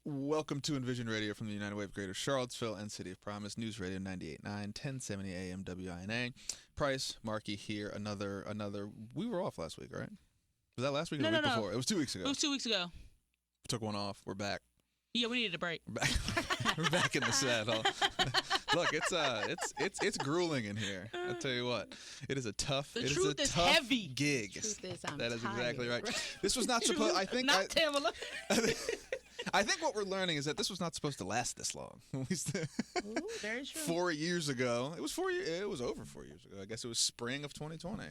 Welcome to Envision Radio from the United Way of Greater Charlottesville and City of Promise, News Radio 98.9, 1070 AM WINA. Price, Marki here. Another. We were off last week, right? Was that last week or the week before? It was 2 weeks ago. It was 2 weeks ago. We took one off. We're back. Yeah, we needed a break. We're back, we're back in the saddle. Look, it's grueling in here. I'll tell you what. It is a tough. The truth is heavy. Gig. The truth is, I'm that is tired. exactly right. This was not supposed. I think. Not Tamala. I think what we're learning is that this was not supposed to last this long. Ooh, very true. 4 years ago, it was 4 years. It was over 4 years ago. I guess it was spring of 2020.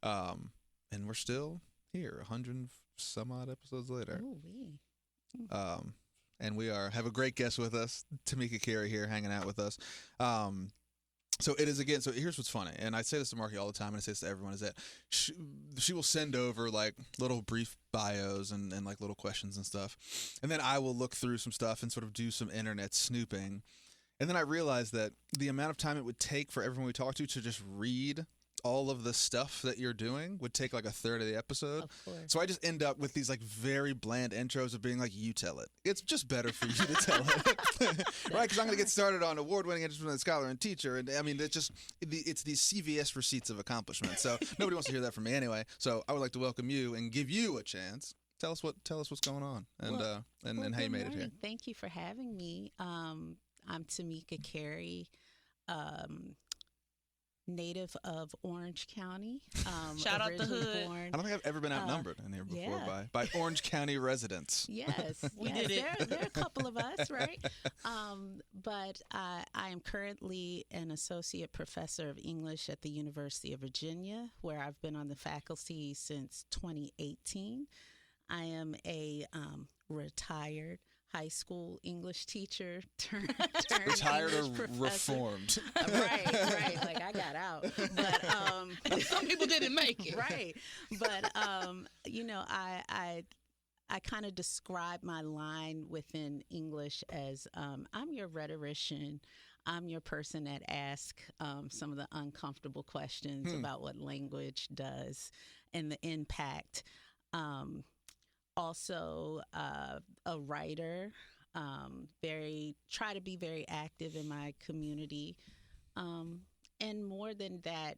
And we're still here, 100 and some odd episodes later. Ooh-wee. And we have a great guest with us, Tamika Carey here, hanging out with us. So it is again. So here's what's funny, and I say this to Marki all the time, and I say this to everyone: is that she will send over like little brief bios and like little questions and stuff, and then I will look through some stuff and sort of do some internet snooping, and then I realized that the amount of time it would take for everyone we talk to just read all of the stuff that you're doing would take like a third of the episode. Of course. So I just end up with these like very bland intros of being like, you tell it. It's just better for you to tell it. Right? Because I'm going to get started on award-winning interdisciplinary scholar and teacher. And I mean, it's these CVS receipts of accomplishment. So nobody wants to hear that from me anyway. So I would like to welcome you and give you a chance. Tell us what's going on and how you made it here. Thank you for having me. I'm Tamika Carey. Native of Orange County. Shout out the hood. I don't think I've ever been outnumbered in here before by Orange County residents. Yes, We did it. There are a couple of us, right? But I am currently an associate professor of English at the University of Virginia, where I've been on the faculty since 2018. I am a retired high school English teacher turned Retired English or professor. reformed? Right. Like I got out, but Some people didn't make it. right. But I kind of describe my line within English as I'm your rhetorician. I'm your person that asks some of the uncomfortable questions about what language does and the impact. Also, a writer, try to be very active in my community. And more than that,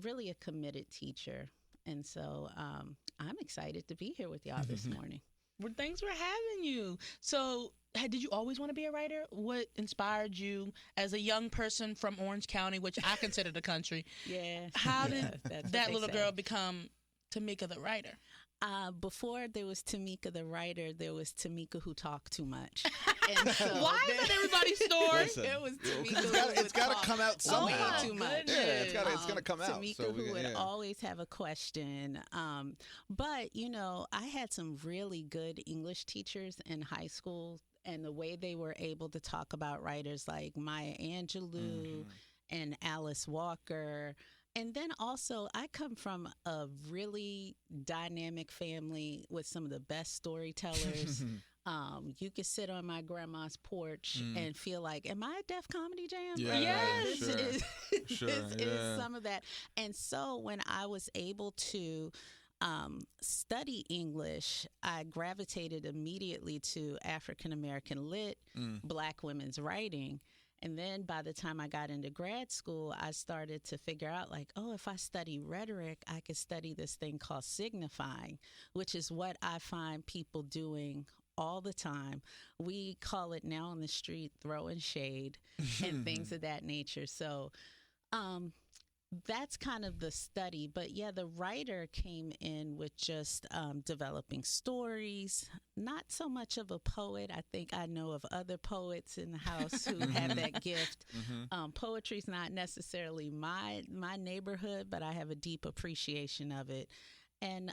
really a committed teacher. And so I'm excited to be here with y'all this morning. Well, thanks for having you. So, did you always want to be a writer? What inspired you as a young person from Orange County, which I consider the country? Yeah. How did That's that what little they girl say. become Tamika the writer? Before there was Tamika the writer, there was Tamika who talked too much. And so Why is that everybody's story? Listen, it was Tamika it's got to come out somehow. too much. Yeah, it's going to come out. Tamika So who would always have a question. But, I had some really good English teachers in high school, and the way they were able to talk about writers like Maya Angelou and Alice Walker. And then also, I come from a really dynamic family with some of the best storytellers. You could sit on my grandma's porch and feel like, am I a Def Comedy Jam? Yeah, Yes, sure. This is some of that. And so when I was able to study English, I gravitated immediately to African American lit, Black women's writing. And then by the time I got into grad school, I started to figure out like, if I study rhetoric, I could study this thing called signifying, which is what I find people doing all the time. We call it now on the street throwing shade and things of that nature. So that's kind of the study. But yeah, the writer came in with just developing stories, not so much of a poet. I think I know of other poets in the house who have that gift. Poetry's not necessarily my neighborhood, but I have a deep appreciation of it. And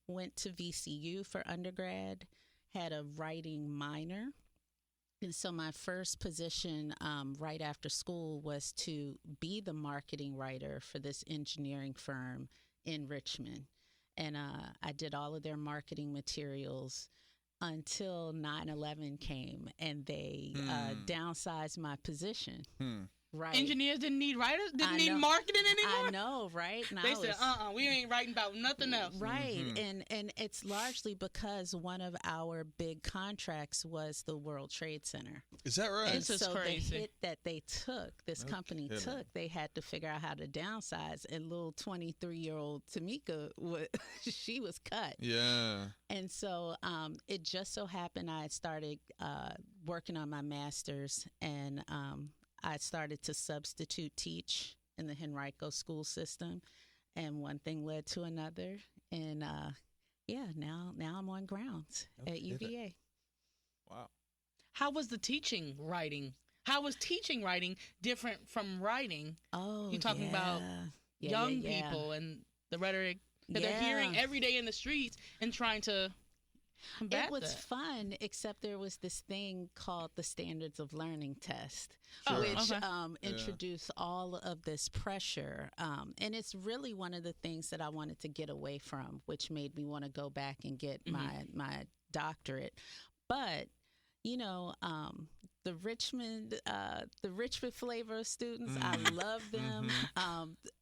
went to VCU for undergrad, had a writing minor. And so my first position right after school was to be the marketing writer for this engineering firm in Richmond. And I did all of their marketing materials until 9/11 came and they downsized my position. Right. Engineers didn't need writers, didn't I need know. marketing anymore. I know, right? And They I said, was- we ain't writing about nothing else. Right. Mm-hmm. And it's largely because one of our big contracts was the World Trade Center. Is that right? And This is so crazy. the hit that they took, this No company kidding. took, they had to figure out how to downsize. And little 23-year-old Tamika, she was cut. Yeah. And so it just so happened I started working on my master's, and I started to substitute teach in the Henrico school system. And one thing led to another. And now I'm on grounds No at kidding. UVA. Wow. How was the teaching writing? How was teaching writing different from writing Oh, You're talking about young people and the rhetoric that they're hearing every day in the streets and trying to combat It was that? fun, except there was this thing called the Standards of Learning test, Oh, which okay. introduced all of this pressure. And it's really one of the things that I wanted to get away from, which made me want to go back and get my doctorate. But the Richmond flavor of students, I love them.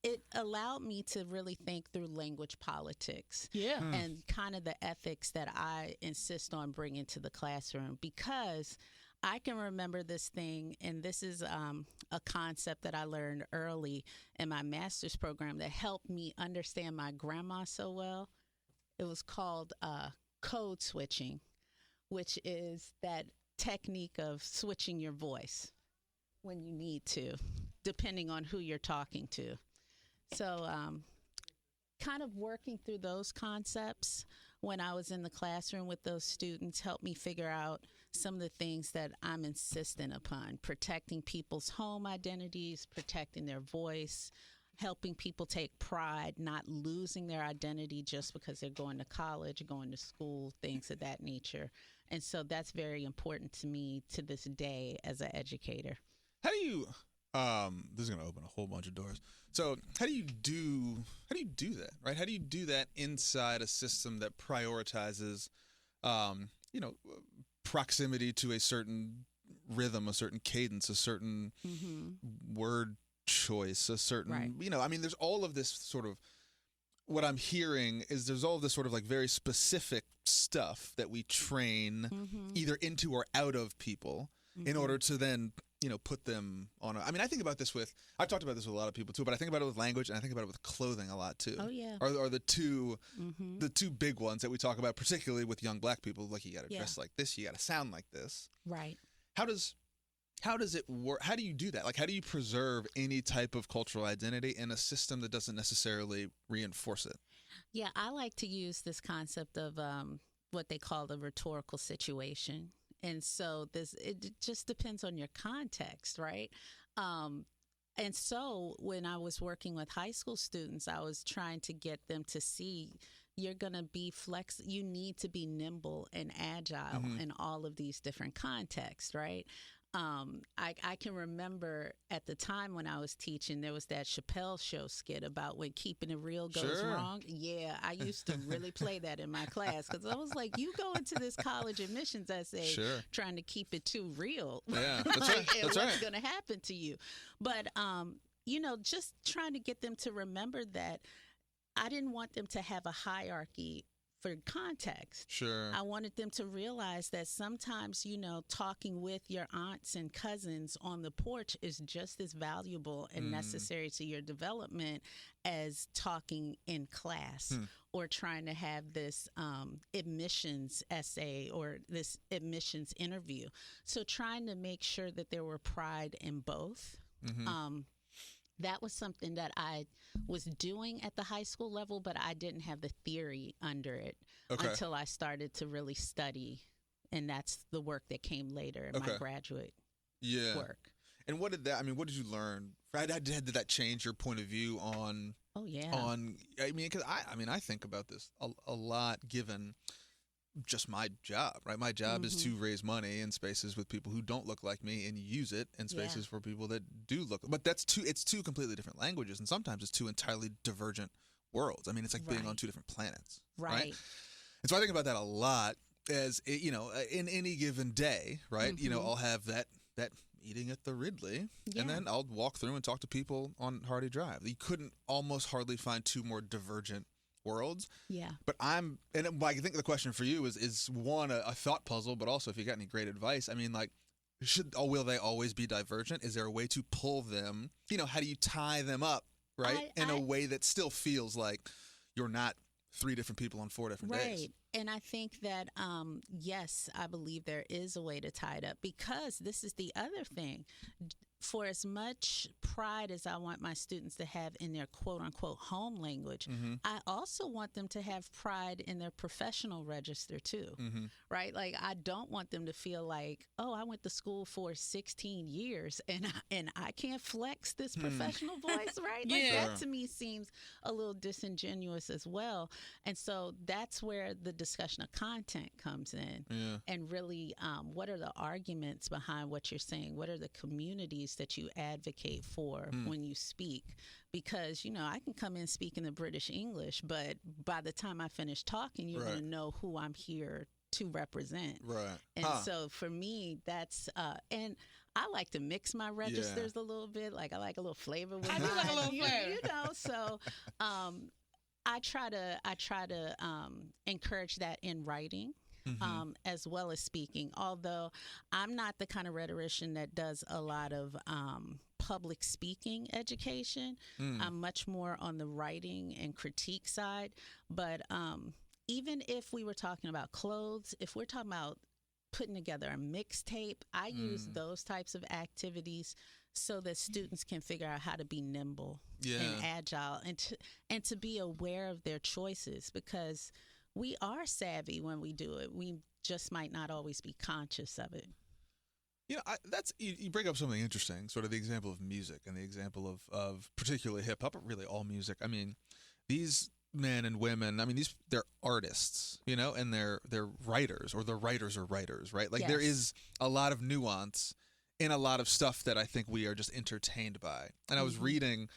It allowed me to really think through language politics. Yeah. And kind of the ethics that I insist on bringing to the classroom, because I can remember this thing, and this is a concept that I learned early in my master's program that helped me understand my grandma so well. It was called code switching, which is that technique of switching your voice when you need to, depending on who you're talking to. So kind of working through those concepts when I was in the classroom with those students helped me figure out some of the things that I'm insistent upon: protecting people's home identities, protecting their voice, helping people take pride, not losing their identity just because they're going to college, going to school, things of that nature. And so that's very important to me to this day as an educator. How do you this is going to open a whole bunch of doors. So, how do you do that, right? How do you do that inside a system that prioritizes proximity to a certain rhythm, a certain cadence, a certain word choice, a certain, Right. there's all of this sort of, what I'm hearing is there's all of this sort of like very specific stuff that we train either into or out of people in order to then, put them on I think about this I've talked about this with a lot of people too, but I think about it with language and I think about it with clothing a lot too. Oh, yeah. Are the two big ones that we talk about, particularly with young black people, like you got to dress like this, you got to sound like this. Right. How does it work? How do you do that? Like, how do you preserve any type of cultural identity in a system that doesn't necessarily reinforce it? Yeah, I like to use this concept of what they call the rhetorical situation. And so it just depends on your context, right? And so when I was working with high school students, I was trying to get them to see you're going to be you need to be nimble and agile in all of these different contexts, right? I can remember at the time when I was teaching, there was that Chappelle Show skit about when keeping it real goes Sure. wrong. Yeah, I used to really play that in my class because I was like, you go into this college admissions essay Sure. trying to keep it too real. Yeah, that's right. and That's what's right. going to happen to you. But, just trying to get them to remember that I didn't want them to have a hierarchy for context. Sure. I wanted them to realize that sometimes, talking with your aunts and cousins on the porch is just as valuable and necessary to your development as talking in class or trying to have this admissions essay or this admissions interview. So trying to make sure that there were pride in both. That was something that I was doing at the high school level, but I didn't have the theory under it until I started to really study. And that's the work that came later in my graduate work. And what did you learn? Did that change your point of view on? Oh, yeah. Because I think about this a lot given just my job, right? My job is to raise money in spaces with people who don't look like me and use it in spaces for people that do look. But it's two completely different languages, and sometimes it's two entirely divergent worlds. It's like being on two different planets, right? And so I think about that a lot as in any given day, right? I'll have that eating at the Ridley, Yeah. and then I'll walk through and talk to people on Hardy Drive. You couldn't almost hardly find two more divergent worlds. Yeah. But I think the question for you is one, a thought puzzle, but also if you got any great advice. I mean, like, will they always be divergent? Is there a way to pull them? How do you tie them up, right? In a way that still feels like you're not three different people on four different days. Right. And I think that, yes, I believe there is a way to tie it up, because this is the other thing. For as much pride as I want my students to have in their quote unquote home language, Mm-hmm. I also want them to have pride in their professional register too, Mm-hmm. right? Like, I don't want them to feel like, oh, I went to school for 16 years and I can't flex this professional voice, right? Like, Yeah. that to me seems a little disingenuous as well. And so that's where the discussion of content comes in. Yeah. And really, what are the arguments behind what you're saying? What are the communities that you advocate for when you speak? Because, I can come in speaking the British English, but by the time I finish talking, you're Right. going to know who I'm here to represent. Right. And so for me, that's, and I like to mix my registers a little bit. Like, I like a little flavor with I do like a little flavor. So, I try to encourage that in writing. Mm-hmm. As well as speaking, although I'm not the kind of rhetorician that does a lot of public speaking education. I'm much more on the writing and critique side. But even if we were talking about clothes, if we're talking about putting together a mixtape, I use those types of activities so that students can figure out how to be nimble and agile, and to be aware of their choices, because we are savvy when we do it. We just might not always be conscious of it. You bring up something interesting, sort of the example of music and the example of particularly hip hop, but really all music. I mean, these men and women, they're artists, and they're writers, or the writers are writers, right? Like, Yes. there is a lot of nuance in a lot of stuff that I think we are just entertained by. And I was reading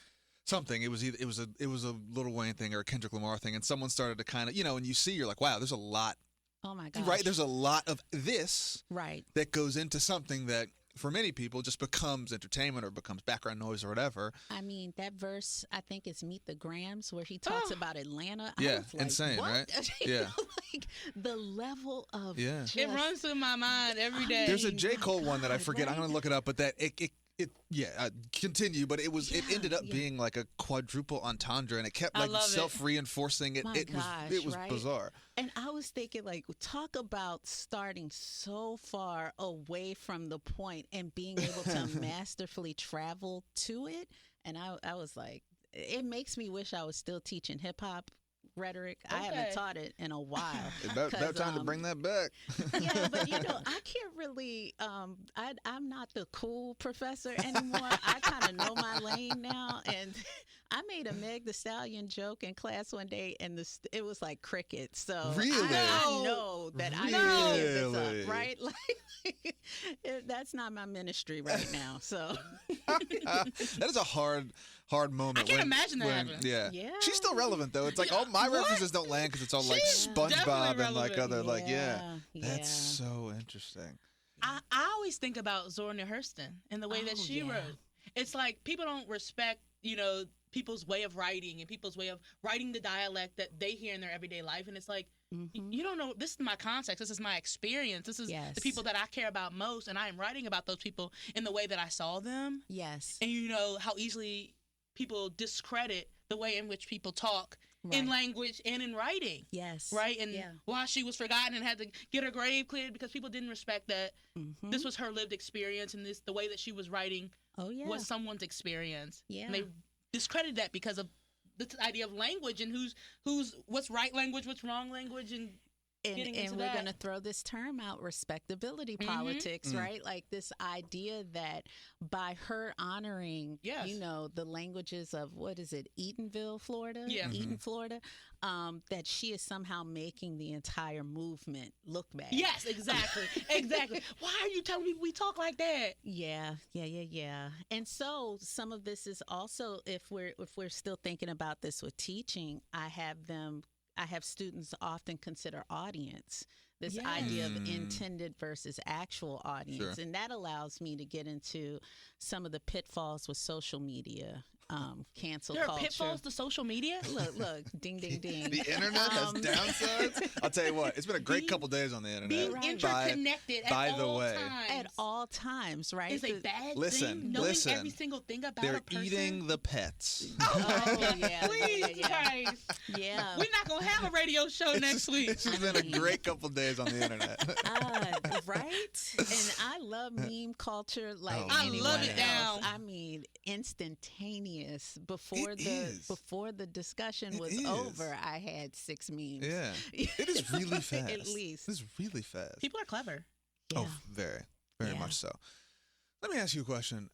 something. It was a Lil Wayne thing or a Kendrick Lamar thing, and someone started to kind of, and you see, you're like, wow, there's a lot. Oh my gosh. Right, there's a lot of this Right. that goes into something that for many people just becomes entertainment or becomes background noise or whatever. I mean, that verse, I think it's Meet the Grams, where he talks about Atlanta. I Yeah, was like, insane, what? right? You Yeah. know, like the level of just, It runs through my mind every day. There's a J. Cole one that I God, forget. I'm right? going to look it up, but that continue, but it ended up being like a quadruple entendre, and it kept I like love it. self-reinforcing it. My It gosh, was right? bizarre. And I was thinking, like, talk about starting so far away from the point and being able to masterfully travel to it. And I was like, it makes me wish I was still teaching hip hop rhetoric. I haven't Okay. taught it in a while. About 'Cause, time to bring that back. Yeah, but I can't really. I'm not the cool professor anymore. I kind of know my lane now, and I made a Meg Thee Stallion joke in class one day, and it was like crickets. So Really? I know that I need to Really? give this up, right? Like, that's not my ministry right now. So That is a hard moment. I can't imagine that happening. Yeah. Yeah. She's still relevant though. It's like all my references don't land because it's all like She's SpongeBob definitely and like relevant. other like Yeah. That's so interesting. I always think about Zora Neale Hurston and the way that Oh, she yeah. wrote. It's like people don't respect, people's way of writing and people's way of writing the dialect that they hear in their everyday life. And it's like, you don't know, this is my context. This is my experience. This is Yes. the people that I care about most. And I am writing about those people in the way that I saw them. yes, And you know how easily people discredit the way in which people talk in Right. language and in writing. yes, Right? And yeah. why she was forgotten and had to get her grave cleared because people didn't respect that Mhm. this was her lived experience and the way that she was writing Oh yeah, was someone's experience. Yeah. And they discredited that because of this idea of language and what's right language, what's wrong language, and getting into and we're that. going to throw this term out, respectability Mhm. politics, right? Like this idea that by her honoring, Yes. the languages of, what is it, Eatonville, Florida? Yeah. Eaton, Florida, that she is somehow making the entire movement look bad. Yes, exactly. Exactly. Why are you telling me we talk like that? Yeah. And so some of this is also, if we're still thinking about this with teaching, I have students often consider audience this idea of intended versus actual audience. Sure. And that allows me to get into some of the pitfalls with social media, cancel There are culture. pitfalls to social media? Look, ding, ding, ding. The internet has downsides. I'll tell you what, it's been a great couple days on the internet. Being Right. interconnected by at the all way. times. At all times, right? Is a bad Listen, thing. Knowing listen. every single thing about They're a person. eating the pets. Oh, yeah. Please, yeah. guys. Yeah. We're not going to have a radio show next week. It's just been a great couple days on the internet. Right? And I love meme culture like Oh, I anyone love it else. now. I mean, instantaneous. is. Before the discussion was is. over, I had 6 memes. Yeah. It is really fast. At least. It's really fast. People are clever. Yeah. Oh, very, very Yeah. much so. Let me ask you a question.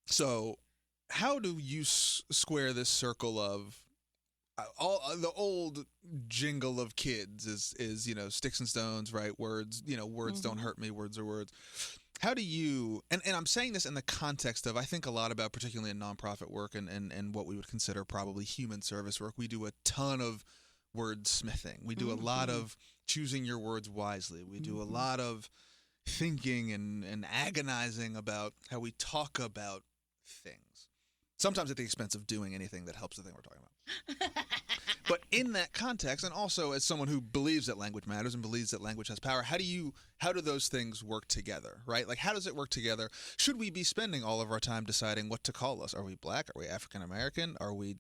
So, how do you square this circle of all the old jingle of kids is sticks and stones, right? Words, words don't hurt me. Words are words. How do you and I'm saying this in the context of I think a lot about particularly in nonprofit work and what we would consider probably human service work. We do a ton of wordsmithing. We do a lot of choosing your words wisely. We do a lot of thinking and agonizing about how we talk about things. Sometimes at the expense of doing anything that helps the thing we're talking about. But in that context, and also as someone who believes that language matters and believes that language has power, how do those things work together, right? Like, how does it work together? Should we be spending all of our time deciding what to call us? Are we black? Are we African American? Are we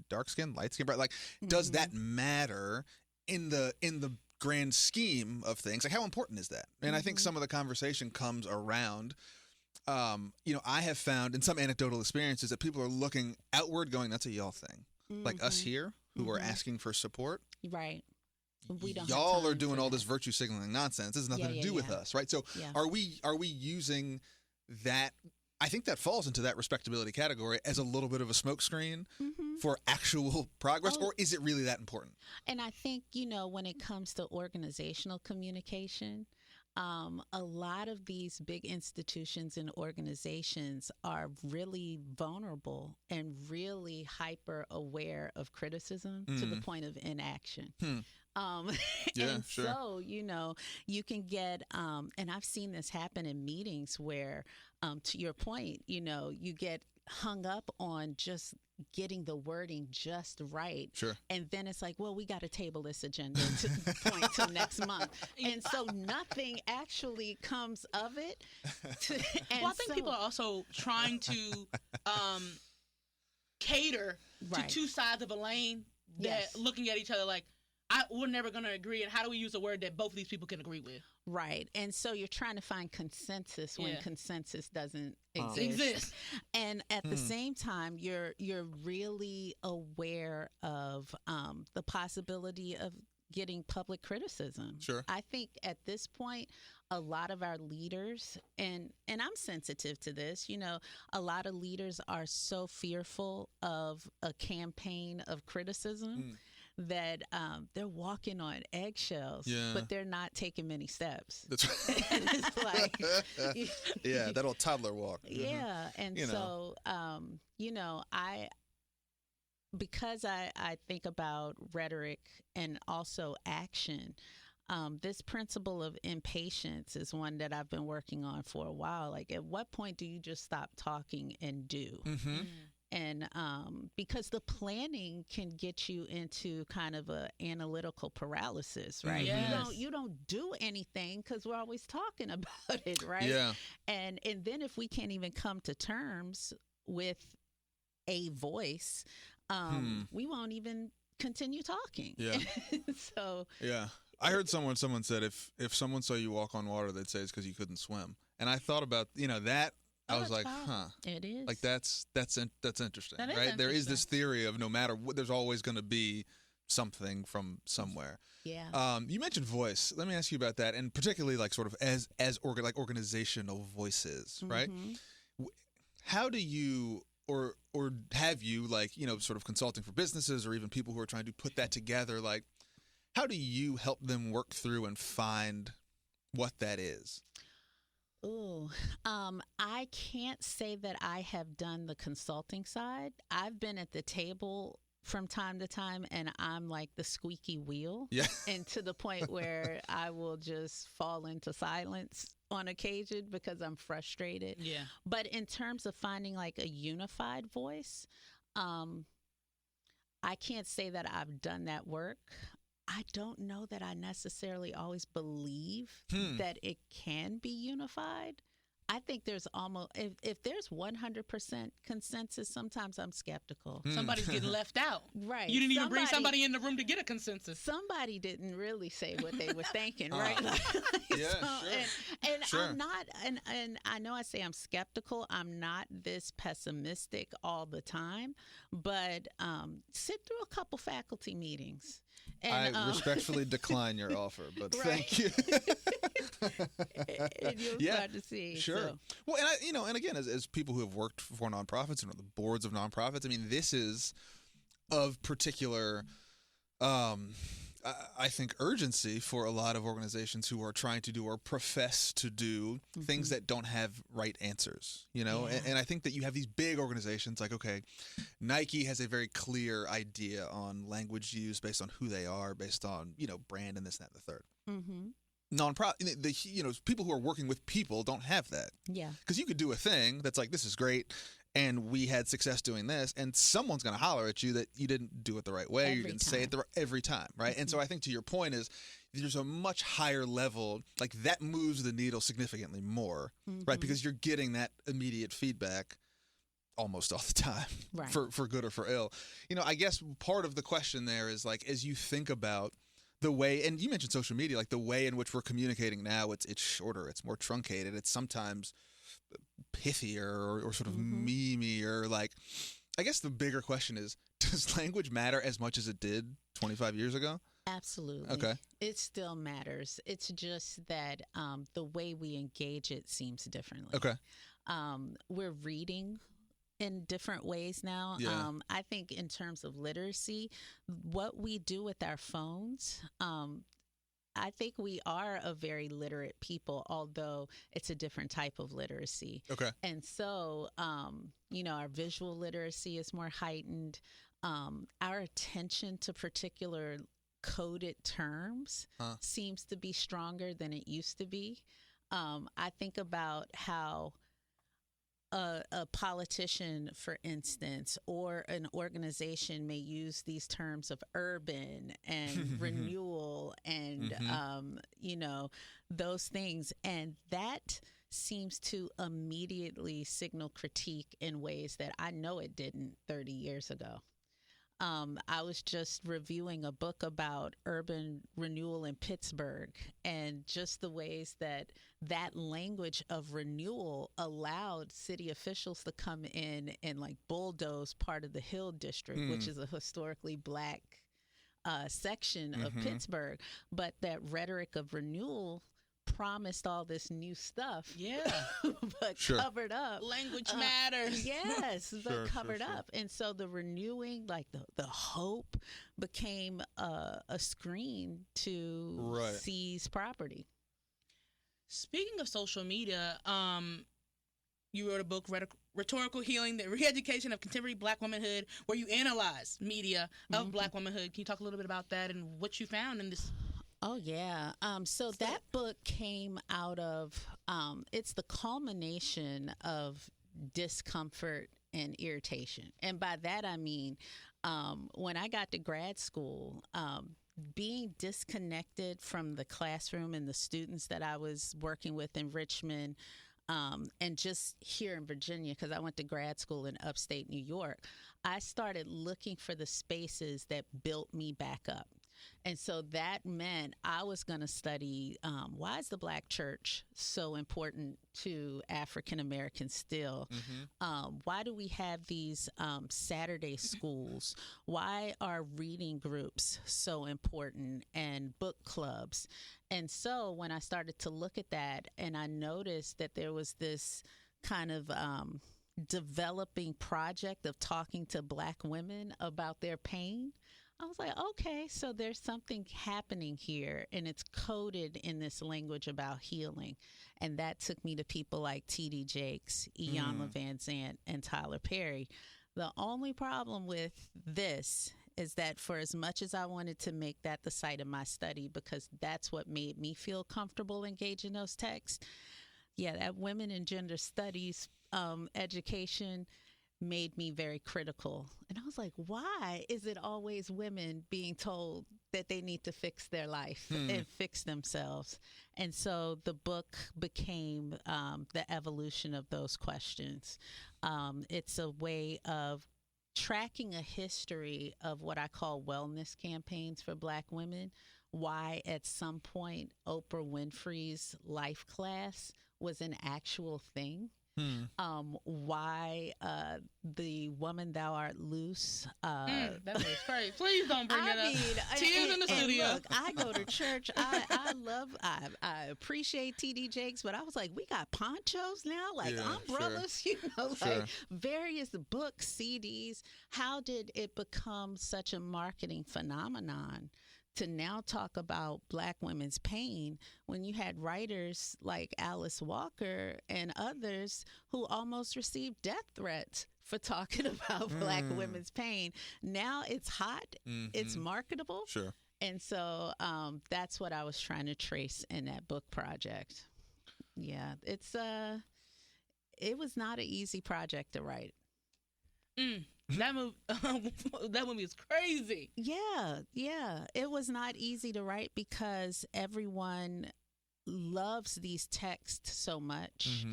dark skinned, light skinned? Like, does that matter in the grand scheme of things? Like, how important is that? And I think some of the conversation comes around. I have found in some anecdotal experiences that people are looking outward, going, "That's a y'all thing." Like us here, who are asking for support. Right. We don't. Y'all are doing all this virtue signaling nonsense. This has nothing to do with us, right? So, Yeah. are we using that? I think that falls into that respectability category as a little bit of a smokescreen for actual progress, or is it really that important? And I think, when it comes to organizational communication, a lot of these big institutions and organizations are really vulnerable and really hyper aware of criticism to the point of inaction. Yeah, and sure. so, you can get, and I've seen this happen in meetings where, to your point, you get hung up on just getting the wording just right. Sure. And then it's like, well, we got to table this agenda to point till next month. And so nothing actually comes of it. Well, I think people are also trying to cater to two sides of a lane that looking at each other like, we're never going to agree. And how do we use a word that both of these people can agree with? Right. And so you're trying to find consensus when consensus doesn't exist. And at the same time, you're really aware of the possibility of getting public criticism. Sure. I think at this point, a lot of our leaders, and I'm sensitive to this, a lot of leaders are so fearful of a campaign of criticism that they're walking on eggshells, but they're not taking many steps. That's right. And it's like, yeah, that old toddler walk. yeah. And so, because I think about rhetoric and also action, this principle of impatience is one that I've been working on for a while. Like, at what point do you just stop talking and do? And because the planning can get you into kind of a analytical paralysis, right? Yes. You don't do anything because we're always talking about it, right? Yeah. And then if we can't even come to terms with a voice, we won't even continue talking. Yeah. So yeah, I heard someone said if someone saw you walk on water, they'd say it's because you couldn't swim. And I thought about that. I was like, huh. It is. Like that's interesting, That is right? There is this interesting. theory of no matter what, there's always going to be something from somewhere. Yeah. You mentioned voice. Let me ask you about that, and particularly like sort of as organizational voices, right? How do you or have you sort of consulting for businesses or even people who are trying to put that together? Like, how do you help them work through and find what that is? Ooh, I can't say that I have done the consulting side. I've been at the table from time to time, and I'm like the squeaky wheel. Yeah. And to the point where I will just fall into silence on occasion because I'm frustrated. Yeah. But in terms of finding like a unified voice, I can't say that I've done that work. I don't know that I necessarily always believe that it can be unified. I think there's almost, if there's 100% consensus, sometimes I'm skeptical. Somebody's getting left out. Right. You didn't even bring somebody in the room to get a consensus. Somebody didn't really say what they were thinking, right? Yeah, sure. And Sure. I'm not, and I know I say I'm skeptical. I'm not this pessimistic all the time, but sit through a couple faculty meetings. And, I respectfully decline your offer, but Right. thank you. and you'll start to see. Sure. So. Well, and again, as people who have worked for nonprofits and on the boards of nonprofits, I mean, this is of particular, I think, urgency for a lot of organizations who are trying to do or profess to do things that don't have right answers, Yeah. and I think that you have these big organizations like, okay, Nike has a very clear idea on language use based on who they are, based on, brand and this, that, and the third. Mm-hmm. Nonprofit, people who are working with people don't have that. Yeah. Because you could do a thing that's like, this is great, and we had success doing this, and someone's going to holler at you that you didn't do it the right way, or you didn't say it every time, right? And so I think to your point is there's a much higher level, like that moves the needle significantly more, right? Because you're getting that immediate feedback almost all the time, Right. for good or for ill. I guess part of the question there is like, as you think about the way, and you mentioned social media, like the way in which we're communicating now, it's shorter, it's more truncated, it's sometimes pithier or sort of memey, like, I guess the bigger question is, does language matter as much as it did 25 years ago? Absolutely. Okay. It still matters. It's just that the way we engage it seems differently. Okay. We're reading in different ways now. Yeah. I think in terms of literacy, what we do with our phones, I think we are a very literate people, although it's a different type of literacy. Okay. And so, our visual literacy is more heightened. Our attention to particular coded terms seems to be stronger than it used to be. I think about how a politician, for instance, or an organization may use these terms of urban and renewal and, those things. And that seems to immediately signal critique in ways that I know it didn't 30 years ago. I was just reviewing a book about urban renewal in Pittsburgh and just the ways that language of renewal allowed city officials to come in and like bulldoze part of the Hill District, which is a historically Black section of Pittsburgh. But that rhetoric of renewal promised all this new stuff, but covered up. Language matters. Yes, but covered up. And so the renewing, like the hope, became a screen to seize property. Speaking of social media, you wrote a book, Rhetorical Healing, the Reeducation of Contemporary Black Womanhood, where you analyze media of Black womanhood. Can you talk a little bit about that and what you found in this? Oh, yeah. So that book came out of, it's the culmination of discomfort and irritation. And by that, I mean, when I got to grad school, being disconnected from the classroom and the students that I was working with in Richmond, and just here in Virginia, because I went to grad school in upstate New York, I started looking for the spaces that built me back up. And so that meant I was going to study why is the Black church so important to African Americans still? Why do we have these Saturday schools? Why are reading groups so important and book clubs? And so when I started to look at that and I noticed that there was this kind of developing project of talking to Black women about their pain, I was like, okay, so there's something happening here, and it's coded in this language about healing. And that took me to people like T.D. Jakes, Iyanla Van Zant, and Tyler Perry. The only problem with this is that for as much as I wanted to make that the site of my study, because that's what made me feel comfortable engaging those texts, yeah, that women and gender studies education made me very critical. And I was like, why is it always women being told that they need to fix their life and fix themselves? And so the book became the evolution of those questions. It's a way of tracking a history of what I call wellness campaigns for Black women. Why at some point Oprah Winfrey's life class was an actual thing. Why the Woman Thou Art Loose. That was crazy. Please don't bring it up. Tears in the studio. Look, I go to church. I appreciate TD Jakes, but I was like, we got ponchos now, like umbrellas, sure. Like various books, CDs. How did it become such a marketing phenomenon to now talk about Black women's pain when you had writers like Alice Walker and others who almost received death threats for talking about Black women's pain? Now it's hot, it's marketable. Sure. And so that's what I was trying to trace in that book project. Yeah, it was not an easy project to write. That movie is crazy. Yeah. It was not easy to write because everyone loves these texts so much.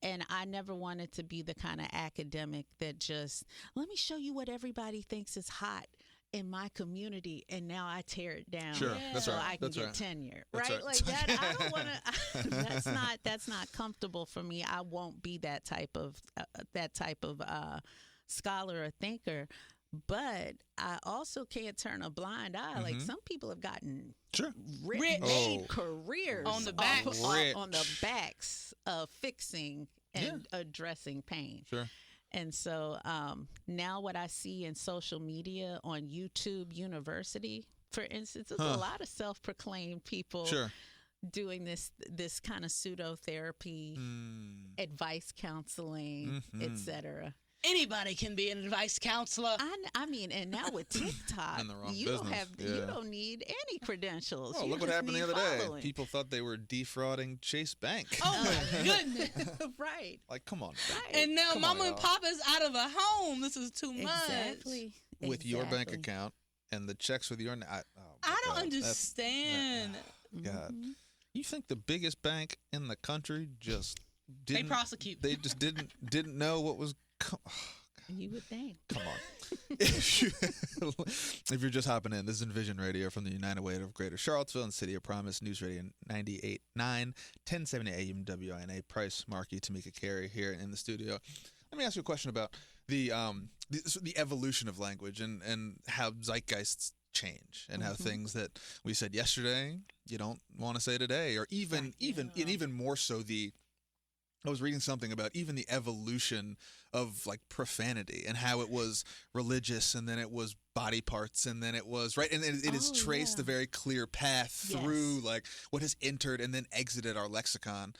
And I never wanted to be the kind of academic that just, let me show you what everybody thinks is hot in my community, and now I tear it down. Sure, that's so right. I can That's get right. tenure, That's right? right. Like that. I don't want to. That's not comfortable for me. I won't be that type of scholar or thinker. But I also can't turn a blind eye. Like some people have gotten made careers on the backs on the backs of fixing and addressing pain. Sure. And so now what I see in social media on YouTube University, for instance, there's a lot of self-proclaimed people doing this kind of pseudo therapy, advice counseling, etc. Anybody can be an advice counselor. I mean, and now with TikTok, you don't need any credentials. Oh, You look what just happened the need other following. day. People thought they were defrauding Chase Bank. Oh my goodness! Right. Like, come on. Right. And now Come Mama on, and Papa's out of a home. This is too much. Exactly. With your bank account and the checks with your I don't understand. God. You think the biggest bank in the country just didn't They prosecute. They just didn't know what was You would think. Come on. If you're just hopping in, this is Envision Radio from the United Way of Greater Charlottesville and City of Promise News Radio 98.9, 1070 AM WINA. Price, Marki, Tamika, Carey here in the studio. Let me ask you a question about the evolution of language and how zeitgeists change and how things that we said yesterday you don't want to say today, or even more so I was reading something about even the evolution of like profanity and how it was religious and then it was body parts and then it was right, and it is traced a very clear path through like what has entered and then exited our lexicon.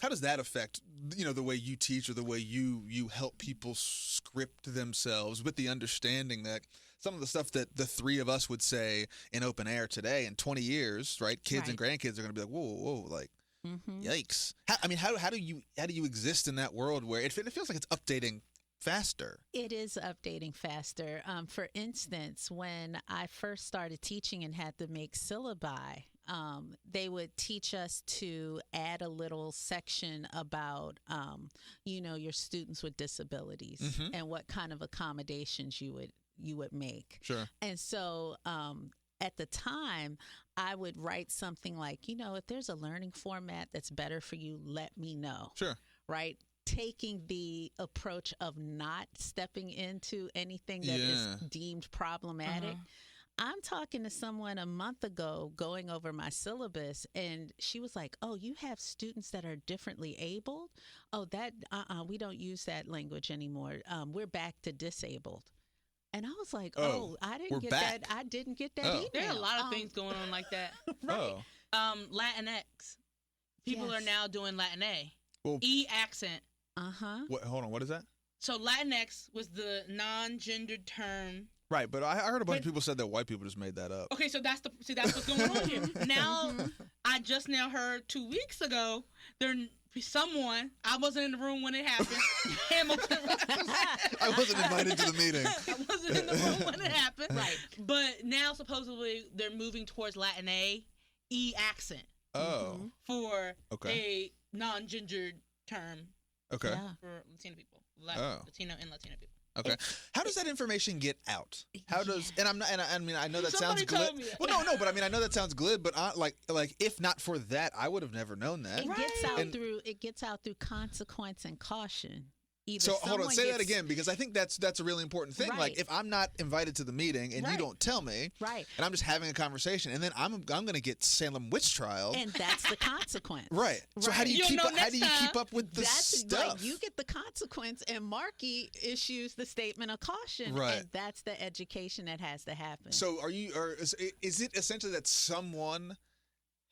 How does that affect the way you teach or the way you help people script themselves, with the understanding that some of the stuff that the three of us would say in open air today in 20 years, right? Kids and grandkids are going to be like, whoa, like. Yikes! How do you exist in that world where it feels like it's updating faster? It is updating faster. For instance, when I first started teaching and had to make syllabi, they would teach us to add a little section about, your students with disabilities and what kind of accommodations you would make. Sure. And so, at the time, I would write something like, if there's a learning format that's better for you, let me know. Sure. Right? Taking the approach of not stepping into anything that is deemed problematic. I'm talking to someone a month ago going over my syllabus, and she was like, oh, you have students that are differently abled? Oh, that, we don't use that language anymore. We're back to disabled. And I was like, I didn't get that. I didn't get that email. There are a lot of things going on like that. Right. Latinx. People are now doing Latin A. Well, E accent. Hold on, what is that? So Latinx was the non-gendered term. Right, but I heard a bunch of people said that white people just made that up. Okay, so that's what's going on here. Now, I just now heard 2 weeks ago someone, I wasn't in the room when it happened. Hamilton. I wasn't invited to the meeting. I wasn't in the room when it happened. Right. But now supposedly they're moving towards Latin E accent. Oh. For a non-gendered term. Okay. For Latino people. Latino and Latino people. Okay. How does that information get out? How does I mean I know that sounds Somebody glib. told me that. Well, no, but I mean I know that sounds glib, but like if not for that, I would have never known that. It gets out through consequence and caution. So hold on, say that again, because I think that's a really important thing. Right. Like if I'm not invited to the meeting and you don't tell me, right, and I'm just having a conversation, and then I'm going to get Salem witch trial, and that's the consequence. Right. So how do you keep up with the stuff? Right. You get the consequence, and Marki issues the statement of caution, right? And that's the education that has to happen. So is it essentially that someone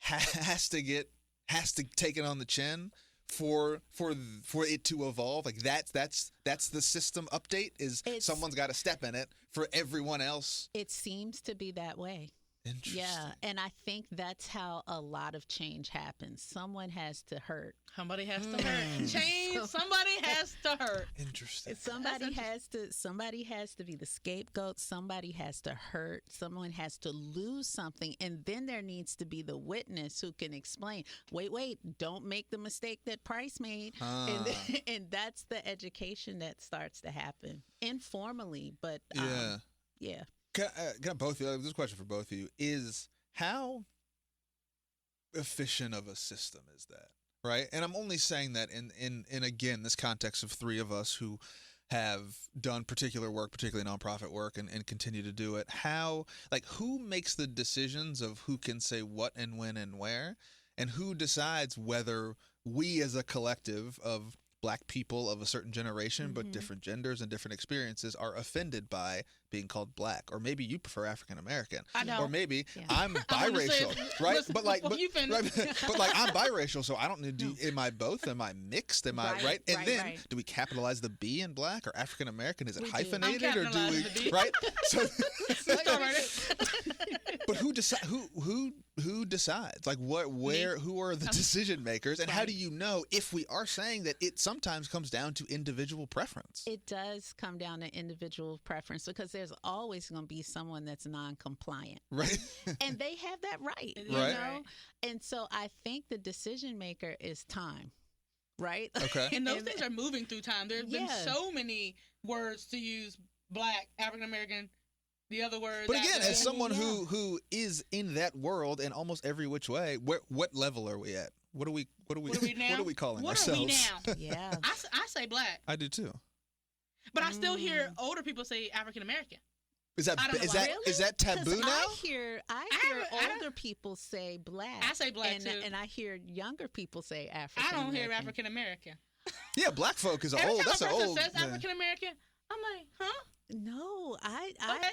has to take it on the chin for it to evolve? Like that's the system update, someone's got to step in it for everyone else. It seems to be that way. Interesting. Yeah, and I think that's how a lot of change happens. Someone has to hurt. Somebody has to hurt. Change. Somebody has to hurt. Interesting. Somebody has to be the scapegoat. Somebody has to hurt. Someone has to lose something, and then there needs to be the witness who can explain. Wait! Don't make the mistake that Price made. And that's the education that starts to happen informally, but yeah. Can I both of you, this is a question for both of you, is how efficient of a system is that, right? And I'm only saying that in again, this context of three of us who have done particular work, particularly nonprofit work, and continue to do it. Who makes the decisions of who can say what and when and where, and who decides whether we as a collective of Black people of a certain generation, but different genders and different experiences are offended by being called Black, or maybe you prefer African American, or maybe I'm biracial, right? But I'm biracial, so I don't need to. Am I both? Am I mixed? Am I right? And then do we capitalize the B in Black or African American? Is it hyphenated or do we? Right. So, but who decides? Like who are the decision makers, and how do you know if we are saying that it sometimes comes down to individual preference? It does come down to individual preference, because there's always going to be someone that's non-compliant. Right. And they have that right, you right. know? And so I think the decision maker is time. Right? Okay. And those things are moving through time. There's been so many words to use: Black, African American, the other words. But again, as someone who is in that world in almost every which way, what level are we at? What are we calling ourselves? What are we now? Yeah. I say Black. I do too. But I still hear older people say African American. Is that taboo now? I hear older people say Black. I say Black too. And I hear younger people say African I don't American. hear African American. Yeah, Black folk is Every old. time That's an a person old. says African American, I'm like, huh? No, I thought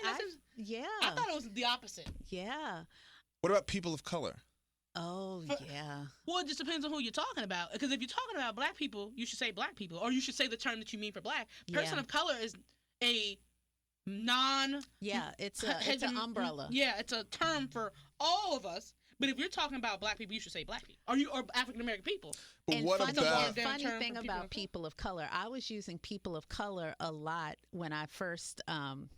it was the opposite. Yeah. What about people of color? Oh, yeah. Well, it just depends on who you're talking about. Because if you're talking about Black people, you should say Black people, or you should say the term that you mean for Black. Person of color is a it's an umbrella. Yeah, it's a term for all of us. But if you're talking about Black people, you should say Black people, or African American people. But and what funny thing people about people of color, I was using people of color a lot when I first, when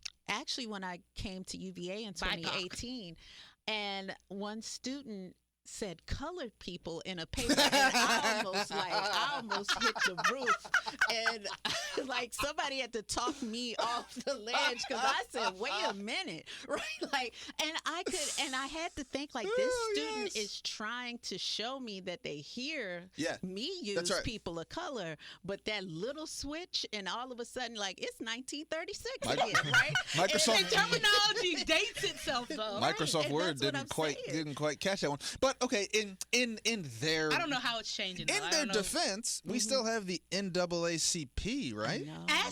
I came to UVA in 2018, and one student said colored people in a paper, and I almost hit the roof, and like somebody had to talk me off the ledge, because I said, wait a minute, right? Like, and I had to think, like, this student is trying to show me that they hear me use people of color, but that little switch, and all of a sudden, like, it's 1936 again, right? Microsoft and terminology dates itself, though. Microsoft Word didn't quite catch that one, but okay, in their, I don't know how it's changing. In their defense, we still have the NAACP, right? I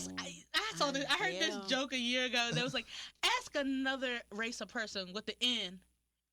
heard this joke a year ago that was like, ask another race or person what the N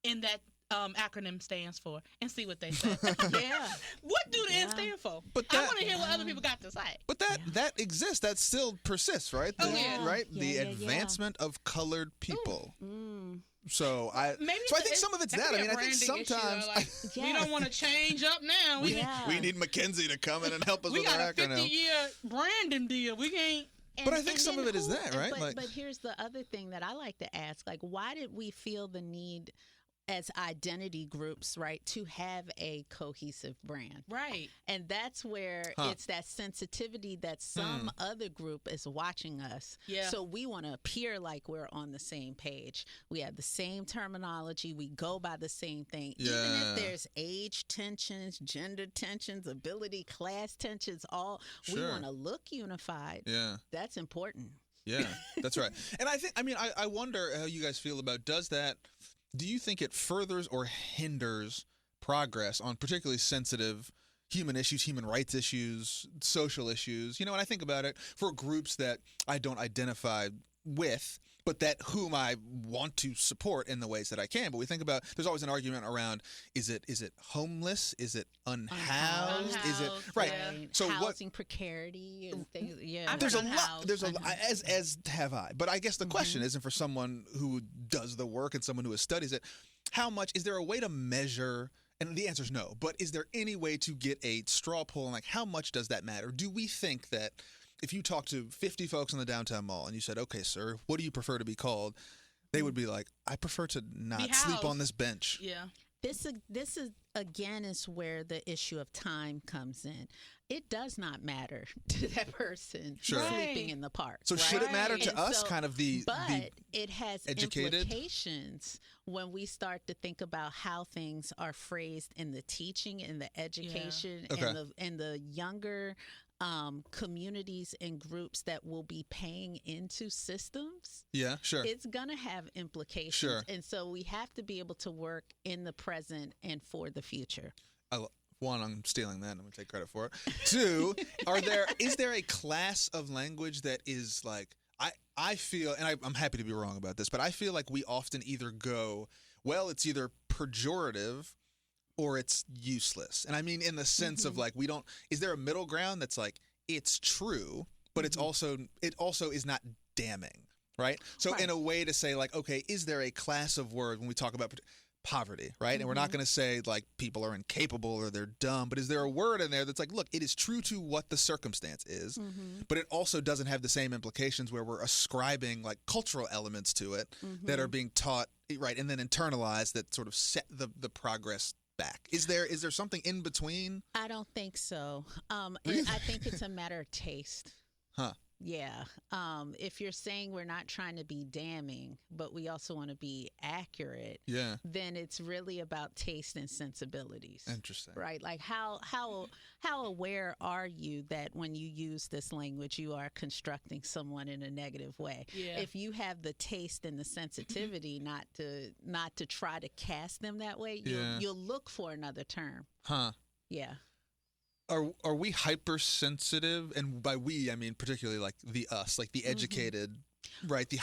in that acronym stands for, and see what they say. Yeah. What do the N stand for? But I want to hear what other people got to say. But that exists. That still persists, right? Oh, yeah. Right? Yeah, the yeah, advancement of colored people. Mm. So I think some of it's that. I mean, I think sometimes we don't want to change up now. we need Mackenzie to come in and help us we with our got a acronym. 50-year branding deal. We can't. But I think some of it is that, right? But here's the other thing that I like to ask: like, why did we feel the need, as identity groups, right, to have a cohesive brand? Right. And that's where it's that sensitivity that some other group is watching us. Yeah. So we want to appear like we're on the same page. We have the same terminology. We go by the same thing. Yeah. Even if there's age tensions, gender tensions, ability, class tensions, we want to look unified. Yeah. That's important. Yeah, that's right. And I wonder how you guys feel about, do you think it furthers or hinders progress on particularly sensitive human issues, human rights issues, social issues? You know, and I think about it for groups that I don't identify with, but that whom I want to support in the ways that I can. But we think about, there's always an argument around, is it homeless? Is it unhoused? Is it right? Yeah. So housing precarity and things. Yeah, there's a lot. There's a as have I. But I guess the question isn't for someone who does the work and someone who studies it. How much is there a way to measure? And the answer is no. But is there any way to get a straw poll on, like, how much does that matter? Do we think that if you talk to 50 folks in the downtown mall and you said, okay, sir, what do you prefer to be called? They would be like, I prefer to not sleep on this bench. Yeah. This is again is where the issue of time comes in. It does not matter to that person sleeping in the park. So should it matter to us, but it has educated implications when we start to think about how things are phrased in the teaching, in the education, and the younger communities and groups that will be paying into systems. Yeah, sure. It's going to have implications. Sure. And so we have to be able to work in the present and for the future. One, I'm stealing that. I'm going to take credit for it. Two, is there a class of language that is like, I feel, and I'm happy to be wrong about this, but I feel like we often either go, well, it's either pejorative or it's useless. And I mean in the sense of like, is there a middle ground that's like, it's true, but it also is not damning, right? So in a way to say like, okay, is there a class of word when we talk about poverty, right? And we're not going to say like people are incapable or they're dumb, but is there a word in there that's like, look, it is true to what the circumstance is, but it also doesn't have the same implications where we're ascribing like cultural elements to it that are being taught, right, and then internalized that sort of set the progress back. Is there something in between? I don't think so. I think it's a matter of taste. Huh. Yeah. If you're saying we're not trying to be damning, but we also want to be accurate, then it's really about taste and sensibilities. Interesting. Right? Like how aware are you that when you use this language, you are constructing someone in a negative way? Yeah. If you have the taste and the sensitivity not to try to cast them that way, you'll look for another term. Huh. Yeah. Are we hypersensitive? And by we, I mean particularly like us, like the educated, right? The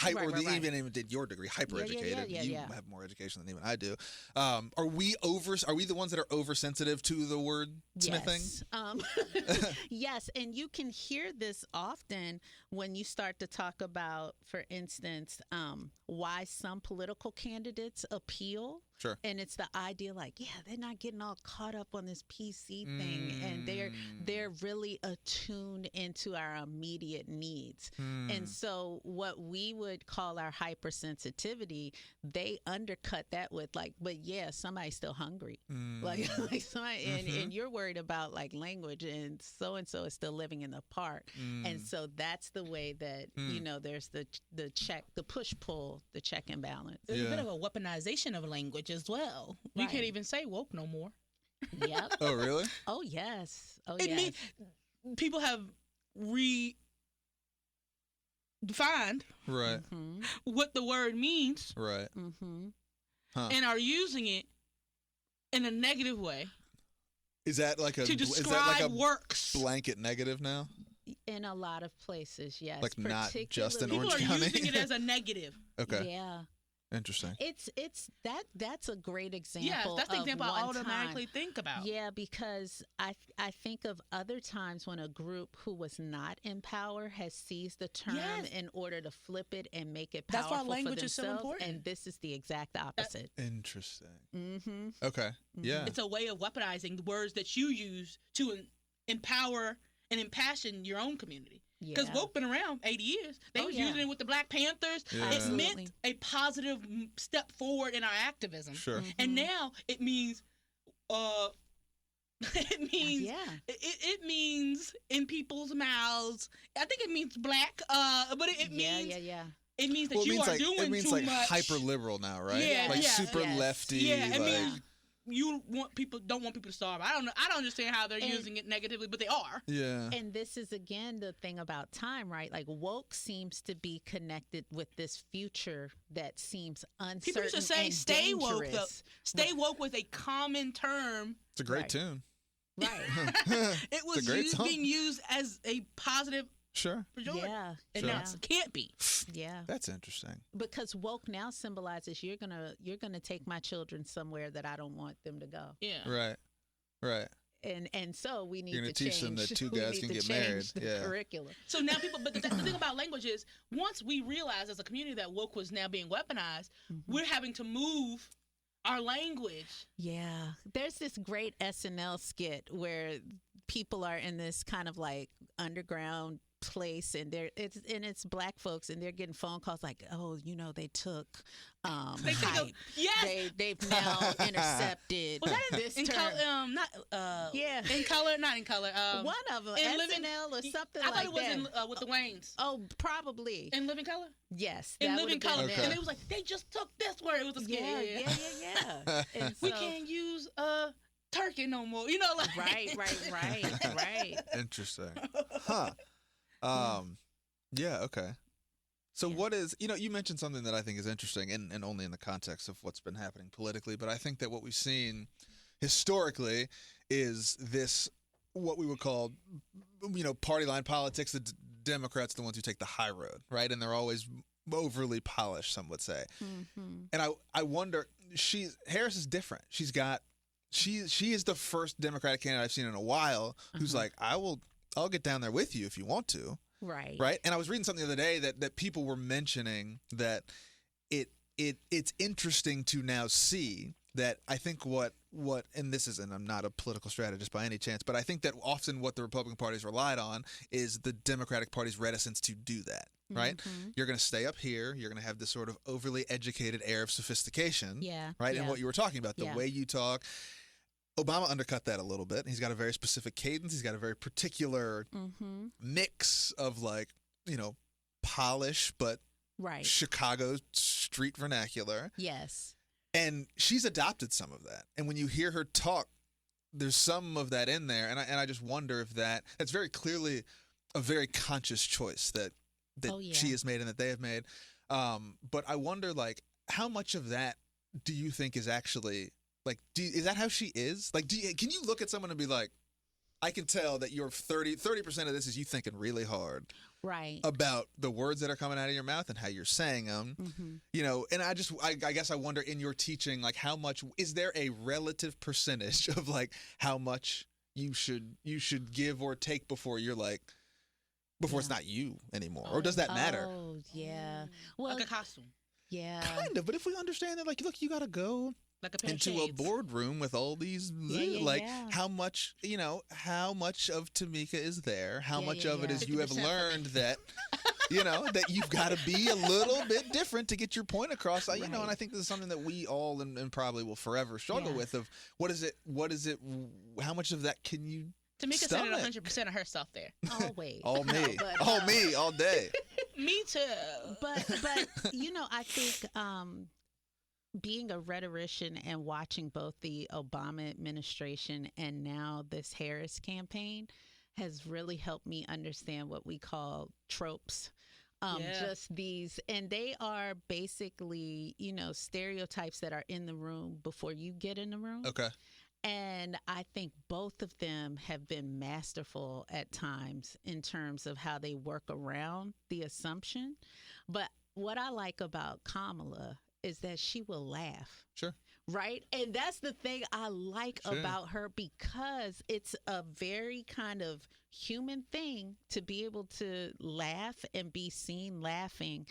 even did your degree, hyper educated. You have more education than even I do. Are we the ones that are oversensitive to the word smithing? Yes. Yes, and you can hear this often when you start to talk about, for instance, why some political candidates appeal. Sure. And it's the idea like, they're not getting all caught up on this PC thing, and they're really attuned into our immediate needs. And so what we would call our hypersensitivity, they undercut that with like, but somebody's still hungry. Like somebody, and you're worried about like language, and so is still living in the park. And so that's the way that, there's the push-pull, the check and balance. There's a bit of a weaponization of language as well. You can't even say woke no more. Yep. Oh, really? Oh, yes. People have defined what the word means, right? And are using it in a negative way. Is that like to describe works blanket negative now? In a lot of places, yes. Like not just in Orange County. People are using it as a negative. Okay. Yeah. Interesting. That's a great example. Yes, that's the of example I one automatically time. think about. Yeah, because I think of other times when a group who was not in power has seized the term Yes. in order to flip it and make it That's powerful why language for is so themselves. important. And this is the exact opposite. Interesting. Mm-hmm. Okay. Yeah. It's a way of weaponizing the words that you use to empower and impassion your own community. Because woke been around 80 years. They was using it with the Black Panthers. Yeah. It Absolutely. meant a positive step forward in our activism. Sure. And now it means Yeah. it means in people's mouths. I think it means black, but it means it means that Well, it you means are like doing it means too like much. hyper liberal now, right? Yeah, like yeah. super Yes. lefty. Yeah, it like, means you don't want people to starve. I don't understand how they're using it negatively, but they are. yeah. And this is again the thing about time, right? Like woke seems to be connected with this future that seems uncertain. People used to say and stay woke. dangerous. Stay woke was a common term. It's a great Right. tune. Right. It was great song. being used as a positive Sure. pejorative. Yeah. And Sure. now it can't be. Yeah. That's interesting. Because woke now symbolizes you're gonna take my children somewhere that I don't want them to go. Yeah. Right. Right. And so we need You're to gonna teach them change- that two we guys need can to get change married. the Yeah. curriculum. So now people, but the thing about language is, once we realize as a community that woke was now being weaponized, we're having to move our language. Yeah. There's this great SNL skit where people are in this kind of like underground place and it's black folks and they're getting phone calls like, oh, they took They think hype. of, yes. They've now intercepted Was that this in term. color? Not Yeah. in color, not in color. One of them, in SNL or something I thought like it was that. in with the Waynes. Oh, probably. In Living Color. Yes. In that Living would've been Color, Okay. and it was like they just took this word. It was a skit. Yeah. And We so- can't use turkey no more. Like Right. Interesting. Huh. Yeah. Okay. So what is, you mentioned something that I think is interesting and only in the context of what's been happening politically, but I think that what we've seen historically is this, what we would call, party line politics. The Democrats, the ones who take the high road, right? And they're always overly polished, some would say. Mm-hmm. And I wonder, Harris is different. She is the first Democratic candidate I've seen in a while who's like, I'll get down there with you if you want to. Right. And I was reading something the other day that people were mentioning that it's interesting to now see that I think what and this isn't, I'm not a political strategist by any chance, but I think that often what the Republican Party's relied on is the Democratic Party's reticence to do that. Right? Mm-hmm. You're going to stay up here. You're going to have this sort of overly educated air of sophistication. Yeah. Right? Yeah. And what you were talking about, the Yeah. way you talk. Obama undercut that a little bit. He's got a very specific cadence. He's got a very particular Mm-hmm. mix of polish, but Right. Chicago street vernacular. Yes. And she's adopted some of that. And when you hear her talk, there's some of that in there. And I just wonder if that's very clearly a very conscious choice that Oh, yeah. she has made and that they have made. But I wonder, how much of that do you think is actually, is that how she is? Can you look at someone and be like, I can tell that you're 30% of this is you thinking really hard Right. about the words that are coming out of your mouth and how you're saying them. Mm-hmm. And I guess I wonder in your teaching, how much, is there a relative percentage of how much you should give or take before you're before it's not you anymore? Or does that matter? Oh, yeah. Well, like a costume, yeah. Kind of, but if we understand that, look, you got to go like a pair of into a shades. boardroom with all these, Yeah. how much of Tamika is there? How Yeah, much yeah, of it yeah. is you have 50% for me. learned that, that you've got to be a little bit different to get your point across. And I think this is something that we all and probably will forever struggle Yeah. with of what is it, how much of that can you Tamika said stomach? 100% of herself there. Always. All me. But, All me, all day. Me too. But I think being a rhetorician and watching both the Obama administration and now this Harris campaign has really helped me understand what we call tropes. Yeah. Just these, and they are basically, stereotypes that are in the room before you get in the room. Okay. And I think both of them have been masterful at times in terms of how they work around the assumption. But what I like about Kamala is that she will laugh. Sure. Right? And that's the thing I like about her, because it's a very kind of human thing to be able to laugh and be seen laughing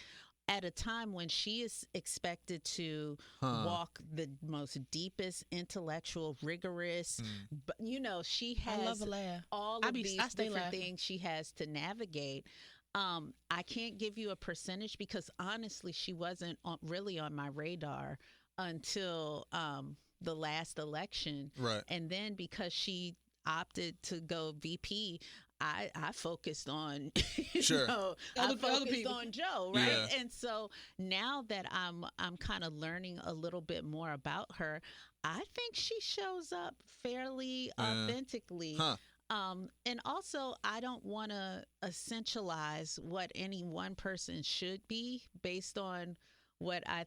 at a time when she is expected to walk the most deepest intellectual, rigorous, but she has I love a laugh. all of these different things she has to navigate. I can't give you a percentage because honestly, she wasn't really on my radar until the last election. Right. And then because she opted to go VP, I focused on I focused on Joe, right? Yeah. And so now that I'm kind of learning a little bit more about her, I think she shows up fairly authentically. And also, I don't want to essentialize what any one person should be based on what I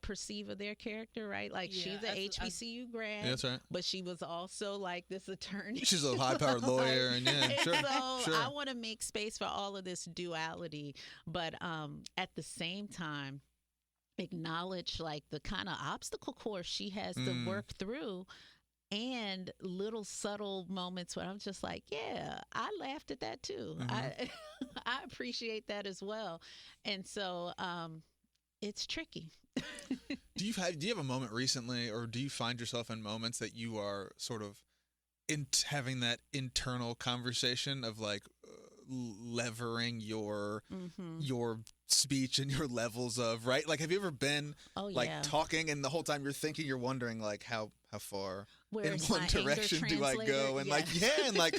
perceive of their character, right? Like she's an HBCU grad, that's right. but she was also like this attorney. She's a high-powered lawyer, and So I want to make space for all of this duality, but at the same time, acknowledge like the kind of obstacle course she has to work through. And little subtle moments where I'm just like, yeah, I laughed at that too. I appreciate that as well. And so it's tricky. Do you have a moment recently, or do you find yourself in moments that you are sort of having that internal conversation of like levering your speech and your levels of, right? Like, have you ever been talking and the whole time you're thinking, you're wondering like how far in one direction do I go? And and like,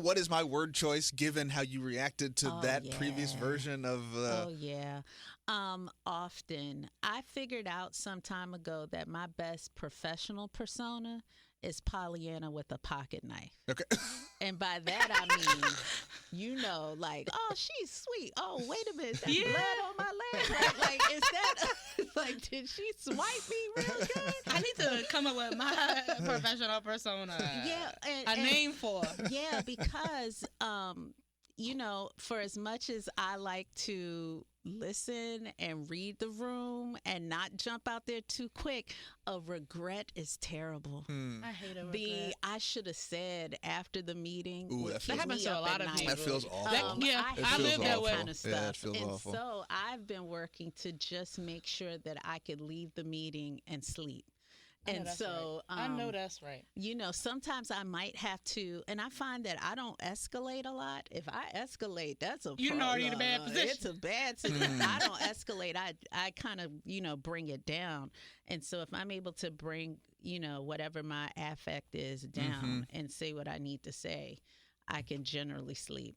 what is my word choice given how you reacted to that previous version of often. I figured out some time ago that my best professional persona is Pollyanna with a pocket knife. Okay. And by that I mean, like, oh, she's sweet. Oh, wait a minute, that's blood on my leg. Right? Like, is that like, did she swipe me real good? I need to come up with my professional persona. Yeah, a name for. Yeah, because for as much as I like to listen and read the room and not jump out there too quick, a regret is terrible. I hate a regret. I should have said after the meeting. Ooh, that happens to a lot of people. That feels awful. I live that way. Kind of stuff. Yeah, it feels awful. So I've been working to just make sure that I could leave the meeting and sleep. And so I know that's right. Sometimes I might have to, and I find that I don't escalate a lot. If I escalate, that's a you're already in a bad position. It's a bad situation. I don't escalate. I kind of bring it down. And so if I'm able to bring whatever my affect is down and say what I need to say, I can generally sleep.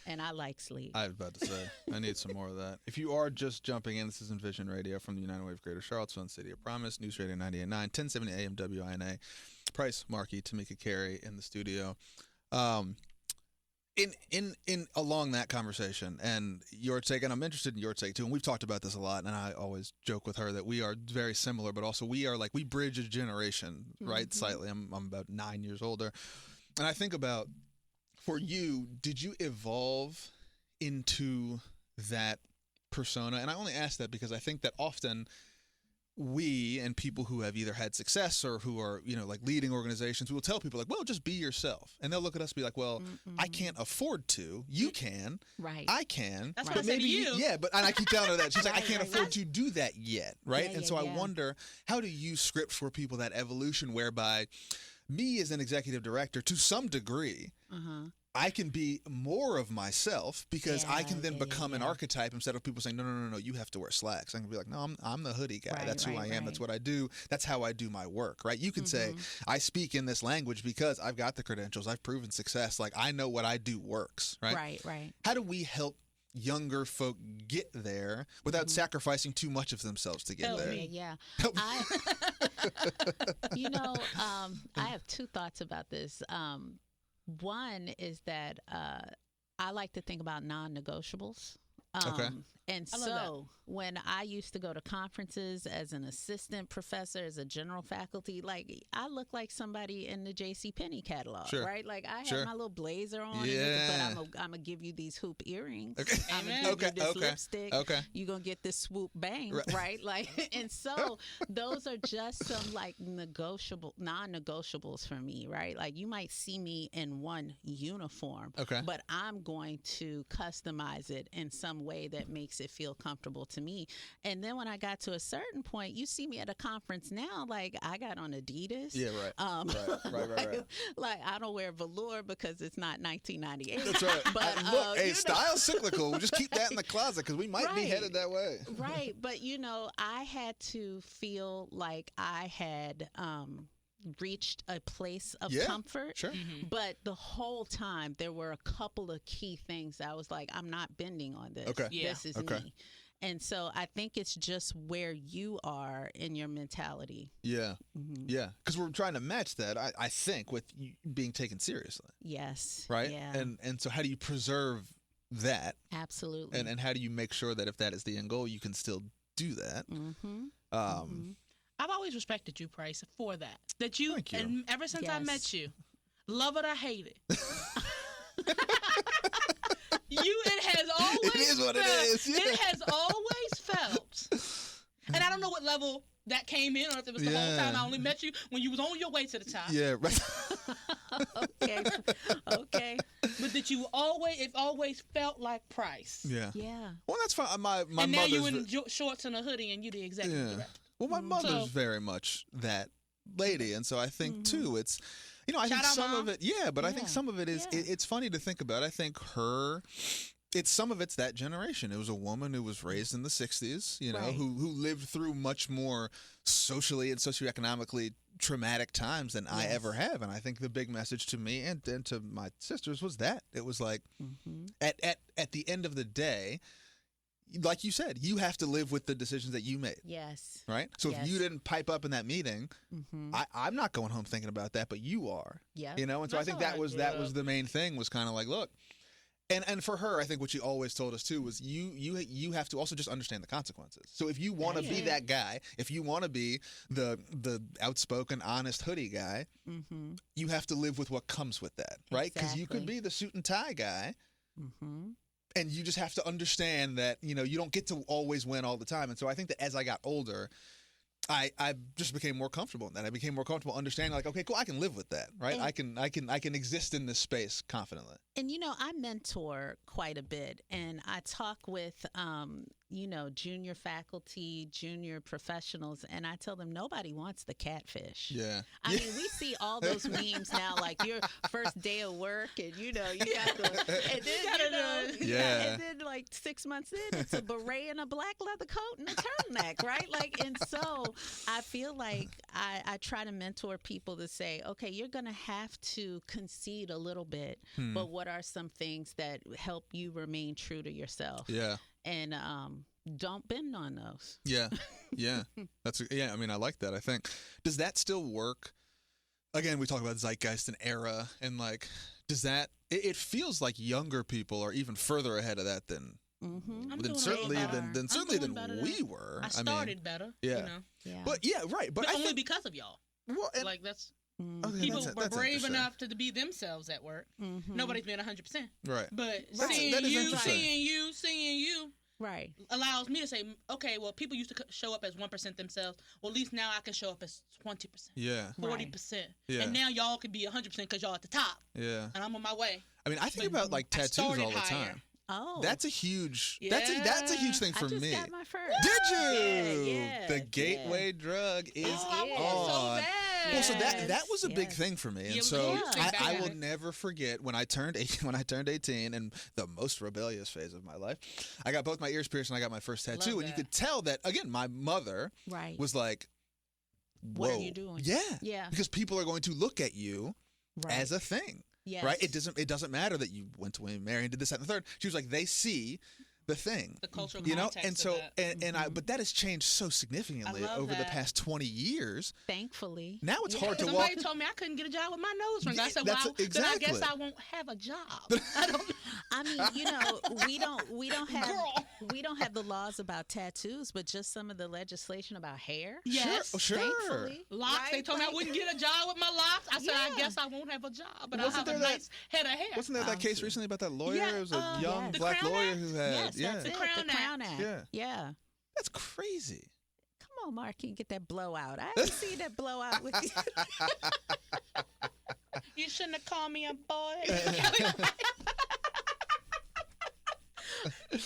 And I like sleep. I was about to say, I need some more of that. If you are just jumping in, this is Envision Radio from the United Way of Greater Charlottesville, City of Promise, News Radio 98.9, 1070 AM WINA. Price, Marki, Tamika, Carey in the studio. In along that conversation and your take, and I'm interested in your take too, and we've talked about this a lot, and I always joke with her that we are very similar, but also we are like, we bridge a generation, right? Slightly. I'm about 9 years older. And I think about, for you, did you evolve into that persona? And I only ask that because I think that often we and people who have either had success or who are, like leading organizations, we will tell people like, well, just be yourself. And they'll look at us and be like, well, I can't afford to. You can. Right. I can. That's what I said to you. And I keep telling her that. She's like, I can't afford to do that yet. Right. And so I wonder, how do you script for people that evolution whereby me as an executive director, to some degree, I can be more of myself because I can then become an archetype instead of people saying, no, you have to wear slacks. I can be like, no, I'm the hoodie guy. Right, that's who I am. That's what I do. That's how I do my work, right? You can say, I speak in this language because I've got the credentials. I've proven success. Like, I know what I do works, right? Right. How do we help younger folk get there without sacrificing too much of themselves to get Help there? Me. Yeah. Help I have two thoughts about this. One is that I like to think about non-negotiables. And I love that. so when I used to go to conferences as an assistant professor, as a general faculty, like I look like somebody in the JCPenney catalog, Sure. right? Like I Sure. have my little blazer on, Yeah. but I'm gonna give you these hoop earrings. Okay. I'm Amen. gonna give Okay, you this okay, lipstick. okay. You're gonna get this swoop bang, Right. right? Like, and so those are just some like non-negotiables for me, right? Like you might see me in one uniform, Okay. but I'm going to customize it in some way that makes it feel comfortable to me. And then when I got to a certain point, you see me at a conference now, like I got on Adidas. Yeah, right. Right. Like I don't wear velour because it's not 1998. That's right. But Look, hey, you know- style's cyclical. We'll just keep that in the closet because we might be Right. headed that way. Right. But I had to feel like I had reached a place of Yeah, comfort. Sure. Mm-hmm. But the whole time there were a couple of key things I was like, I'm not bending on this. Okay. Yeah. This is Okay. me. And so I think it's just where you are in your mentality. Yeah. Mhm. Yeah. Because we're trying to match that, I think, with you being taken seriously. Yes. Right. Yeah. And so how do you preserve that? Absolutely. And how do you make sure that if that is the end goal, you can still do that? Mm-hmm. I've always respected you, Price, for that. That you, Thank you. and ever since I Yes. met you, love it or hate it. It has always It is what it felt, is, yeah. It has always felt. And I don't know what level that came in, or if it was the whole time. I only met you when you was on your way to the top. Yeah. Right. Okay. Okay. But that it always felt like Price. Yeah. Yeah. Well, that's fine. My And now mother's you in shorts and a hoodie, and you the executive Yeah. director. Well, my mother's So- very much that lady, and so I think too, it's I think Shout out, some Mom. of it, but I think Yeah. some of it is Yeah. it's funny to think about. I think some of it's that generation. It was a woman who was raised in the '60s, Right. who lived through much more socially and socioeconomically traumatic times than I Yes. ever have. And I think the big message to me and to my sisters was that it was like Mm-hmm. at the end of the day, like you said, you have to live with the decisions that you made. Yes. Right. So if Yes. you didn't pipe up in that meeting, Mm-hmm. I'm not going home thinking about that, but you are. Yeah. And so I That's think all that right. was the main thing, was kind of like, look, and for her, I think what she always told us too was you have to also just understand the consequences. So if you want to be Yeah. that guy, if you want to be the outspoken, honest hoodie guy, Mm-hmm. you have to live with what comes with that, right? Because you could Exactly. be the suit and tie guy. Mm-hmm. And you just have to understand that, you don't get to always win all the time. And so I think that as I got older, I just became more comfortable in that. I became more comfortable understanding, like, okay, cool, I can live with that, right? And- I can exist in this space confidently. And I mentor quite a bit, and I talk with junior faculty, junior professionals, and I tell them nobody wants the catfish. Yeah. I mean, we see all those memes now, like your first day of work, and you got to, and then Yeah. and then like 6 months in, it's a beret and a black leather coat and a turtleneck, right? Like, and so I feel like I try to mentor people to say, okay, you're gonna have to concede a little bit, but what are some things that help you remain true to yourself? Yeah. And don't bend on those. Yeah. Yeah. I mean, I like that. I think, does that still work? Again, we talk about zeitgeist and era, and like, does that, it feels like younger people are even further ahead of that than Mm-hmm. I'm than doing certainly better. than I'm certainly doing than better we than- were. I started better. yeah. Yeah. But yeah, right. But I only think, because of y'all. well, and, Like that's Mm-hmm. okay, people that's were brave interesting. enough to be themselves at work. Mm-hmm. Nobody's been 100%. Right. But Right. seeing That is you, interesting. seeing you Right. allows me to say, okay, well, people used to show up as 1% themselves. Well, at least now I can show up as 20%, Yeah. 40%. Yeah. And now y'all can be 100% because y'all at the top. Yeah. And I'm on my way. I mean, I think But about like I tattoos started all the higher. time. Oh. That's a huge. That's a huge thing for I just me. got my first. Did you? Yeah, The gateway drug is Oh, I Yeah. want it so on. bad. Well, so that was a big Yes. thing for me, Yeah, and it was so a huge thing back I then. will never forget when I turned 18 in the most rebellious phase of my life. I got both my ears pierced and I got my first tattoo, Love and you that. could tell that again. My mother Right. was like, "Whoa, What are you doing?" Yeah, Yeah. because people are going to look at you Right. as a thing." Yes. Right? It doesn't matter that you went to William and Mary and did this, that, and the third. She was like, they see the thing. The cultural you know, context and so of that. and I but that has changed so significantly I love over the that. past 20 years. Thankfully. Now it's hard to Somebody walk. told me I couldn't get a job with my nose ring. I Yeah, said, that's well, exactly. then I guess I won't have a job. I don't know. I mean, you know, we don't have Girl. we don't have the laws about tattoos, but just some of the legislation about hair. Yes. Sure. Thankfully, Locks. right? They told me I Like- wouldn't get a job with my locks. I said, I Yeah. guess I won't have a job, but I'll Wasn't have a there nice head of hair. Wasn't there that case Absolutely. recently about that lawyer? Yeah, It was a young yes. The black Crown lawyer Act? who had Yes, yeah. that's it. Crown the Crown Act. Act. Yeah. Yeah. That's crazy. Come on, Marky, get that blowout. I haven't seen that blowout with you. You shouldn't have called me a boy.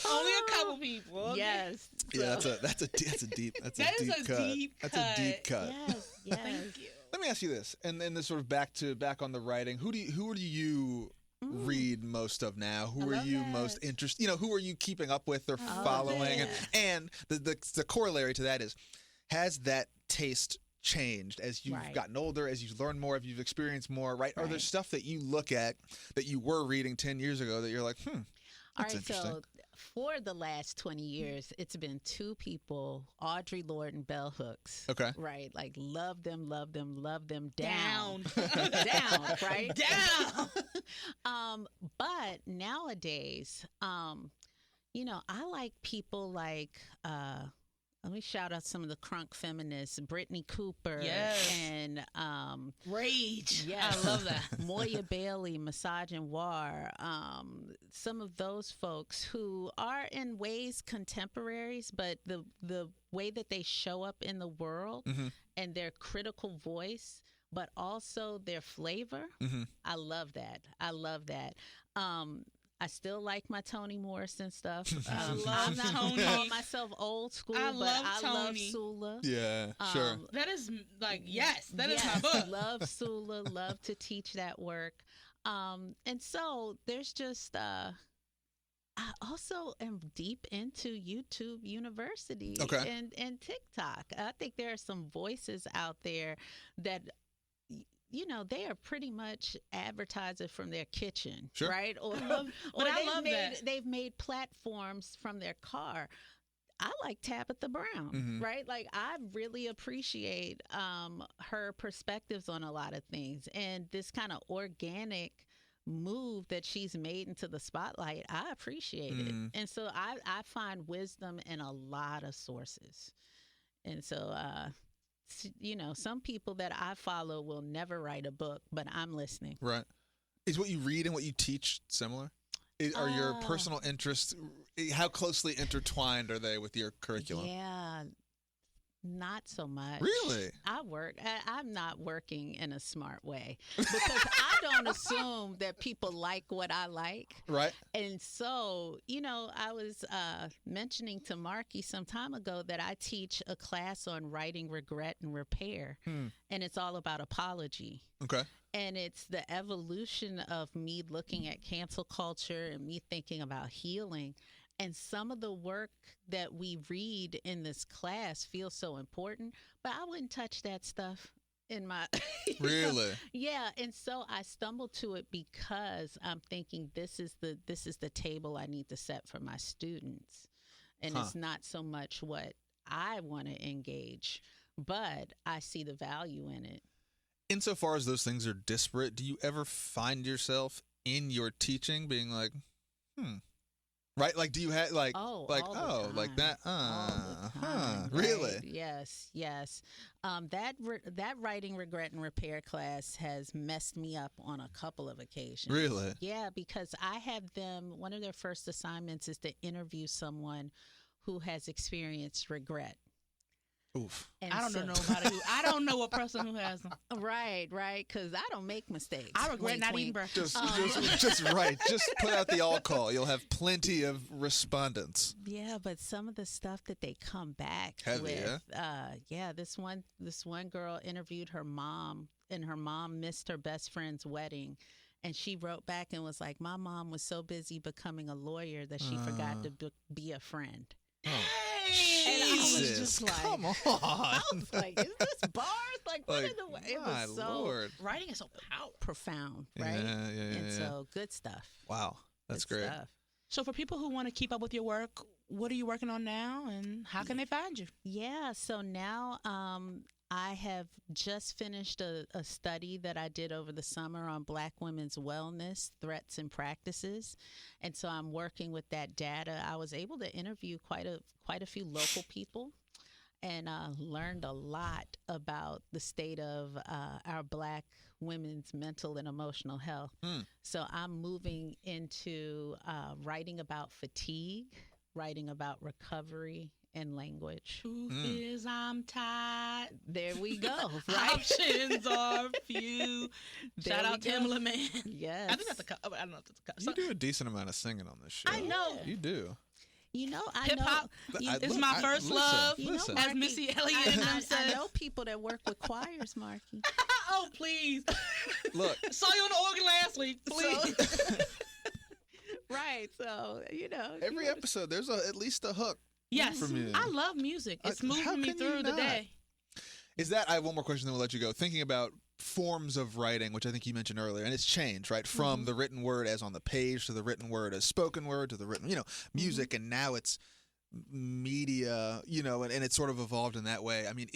Only a couple people. Okay? Yes. Yeah, So- that's a deep That is a cut. deep That's a deep cut. Yes. Yes. Thank you. Let me ask you this, and then this sort of back on the writing. Who do you read most of now? Who I are love you that. most interested? You know, who are you keeping up with or Oh, following? yeah. And the corollary to that is, has that taste changed as you've Right. gotten older, as you've learned more, as you've experienced more? Right? Are there Right. stuff that you look at that you were reading 10 years ago that you're like, All that's right, interesting. so for the last 20 years, it's been two people, Audre Lorde and Bell Hooks. Okay. Right, like love them down. Down. Down, right? Down. But nowadays, you know, I like people like let me shout out some of the crunk feminists, Brittany Cooper Yes. and Rage. yes. I love that. Moya Bailey, Misogynoir, some of those folks who are in ways contemporaries, but the way that they show up in the world Mhm. and their critical voice, but also their flavor. Mhm. I love that. I love that. I still like my Toni Morrison stuff. I love I'm not Toni. gonna call myself old school, I but love I love Toni. Sula. Yeah, sure. Um, That is like, yes, that is yes, my book. Love Sula, love to teach that work. And so there's just I also am deep into YouTube University Okay. and TikTok. I think there are some voices out there that you know, they are pretty much advertising from their kitchen, Sure. right? Or, but I they've love made, that. they've made platforms from their car. I like Tabitha Brown, Mhm. right? Like I really appreciate her perspectives on a lot of things, and this kind of organic move that she's made into the spotlight. I appreciate it, and so I find wisdom in a lot of sources, and so you know, some people that I follow will never write a book, but I'm listening. Right. Is what you read and what you teach similar? Are your personal interests, how closely intertwined are they with your curriculum? Yeah, not so much. Really? I'm not working in a smart way because I don't assume that people like what I like. Right. And so, you know, I was mentioning to Marky some time ago that I teach a class on writing regret and repair, and it's all about apology. Okay. And it's the evolution of me looking at cancel culture and me thinking about healing. And some of the work that we read in this class feels so important, but I wouldn't touch that stuff in my you know? Really? Yeah, and so I stumbled to it because I'm thinking this is the table I need to set for my students. And it's not so much what I want to engage, but I see the value in it. Insofar as those things are disparate, do you ever find yourself in your teaching being like, right? Like, do you have like, all like, the oh, like that? All the time, Really? right? Yes. That writing regret and repair class has messed me up on a couple of occasions. Really? Yeah, because I have them. One of their first assignments is to interview someone who has experienced regret. Oof. And I don't so- know nobody who. I don't know a person who has them. Right, because I don't make mistakes. I regret Wink, not wink. eating breakfast. Just right. Just put out the all call. You'll have plenty of respondents. Yeah, but some of the stuff that they come back Heavy, with, this one girl interviewed her mom, and her mom missed her best friend's wedding, and she wrote back and was like, "My mom was so busy becoming a lawyer that she forgot to be a friend." Oh. And I was Jesus, just like, come on. I was like, "Is this bars? Like, what Like, in the way?" It my was so Lord. Writing is so powerful. profound, right? Yeah. And so good stuff. Wow, that's Good great. stuff. So for people who want to keep up with your work, what are you working on now, and how can they find you? Yeah, so now I have just finished a study that I did over the summer on Black women's wellness, threats, and practices. And so I'm working with that data. I was able to interview quite a few local people and learned a lot about the state of our Black women's mental and emotional health. So I'm moving into writing about fatigue, writing about recovery and language. Truth is, I'm tired. There we go. Right? Options are few. Shout out to Emily Man. Yes. I think that's a cut. I don't know if that's a cut. You do a decent amount of singing on this show. I know. You do. You know, I Hip hop is my first love, listen. as Missy Elliott I said. know people that work with choirs, Marky. Oh, please. Look. Saw you on the organ last week. Please. Right. So, you know. Every episode, there's at least a hook. Yes. From you. I love music. It's How moving me can you through the not? day. Is that, I have one more question, then we'll let you go. Thinking about forms of writing, which I think you mentioned earlier, and it's changed, right? From the written word as on the page to the written word as spoken word to the written, music, and now it's media, and it's sort of evolved in that way. I mean,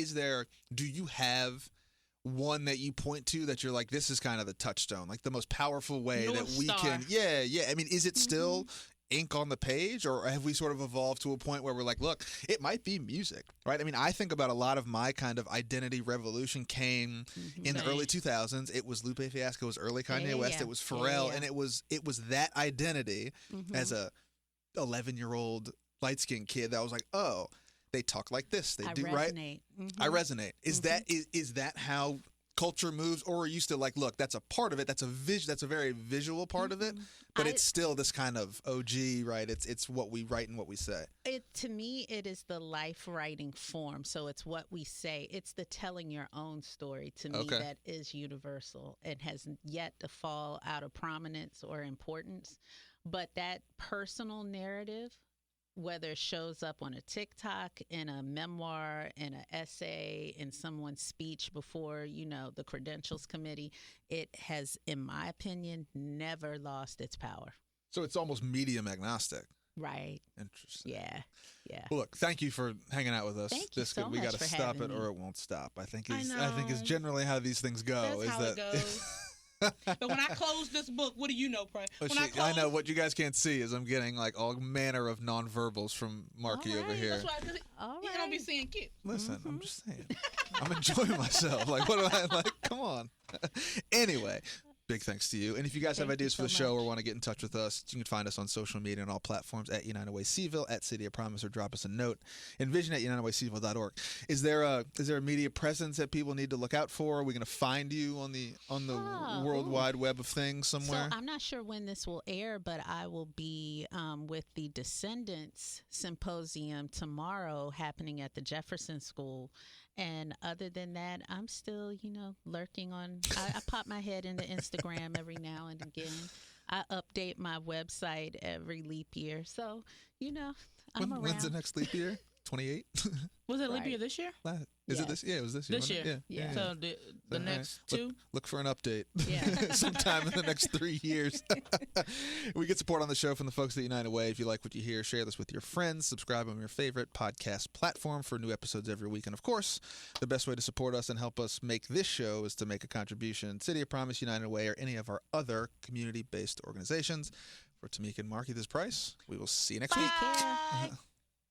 do you have one that you point to that you're like, this is kind of the touchstone, like the most powerful way North that we Star. can, I mean, is it still ink on the page, or have we sort of evolved to a point where we're like, look, it might be music, right? I mean, I think about a lot of my kind of identity revolution came in the early 2000s. It was Lupe Fiasco's early Kanye West. It was Pharrell, and it was that identity as a 11-year-old light-skinned kid that was like, oh, they talk like this, they do right. I resonate. Is that how culture moves, or are you still like, look, that's a part of it, that's a very visual part of it, but it's still this kind of OG, right? It's what we write and what we say. To me, it is the life writing form. So it's what we say. It's the telling your own story to me that is universal and has yet to fall out of prominence or importance. But that personal narrative, whether it shows up on a TikTok, in a memoir, in an essay, in someone's speech before, the credentials committee, it has, in my opinion, never lost its power. So it's almost medium agnostic. Right. Interesting. Yeah. Well, look, thank you for hanging out with us. Thank you so we much got to for stop having it, me. or it won't stop. I think I is know. generally how these things go. That's how it goes. But when I close this book, what do you know, Price? I know what you guys can't see is I'm getting like all manner of nonverbals from Marky over here. That's why you don't be seeing cute. Listen, I'm just saying. I'm enjoying myself. Like, what am I like? Come on. Anyway, big thanks to you. And if you guys have ideas for the show or want to get in touch with us, you can find us on social media on all platforms at United Way Seville, at City of Promise, or drop us a note. Envision at UnitedWaySeville.org. Is there a media presence that people need to look out for? Are we going to find you on the World Wide Web of things somewhere? So I'm not sure when this will air, but I will be with the Descendants Symposium tomorrow happening at the Jefferson School. And other than that, I'm still, lurking on. I pop my head into Instagram every now and again. I update my website every leap year. So, I'm around. When's the next leap year? 28? Was it leap year this year? Is it this? Yeah, it was this year. This year. Yeah. So the next two? Look for an update. Yeah. Sometime in the next 3 years. We get support on the show from the folks at United Way. If you like what you hear, share this with your friends. Subscribe on your favorite podcast platform for new episodes every week. And of course, the best way to support us and help us make this show is to make a contribution. City of Promise, United Way, or any of our other community-based organizations. For Tamika and Marky, this is Price. We will see you next week. Take care.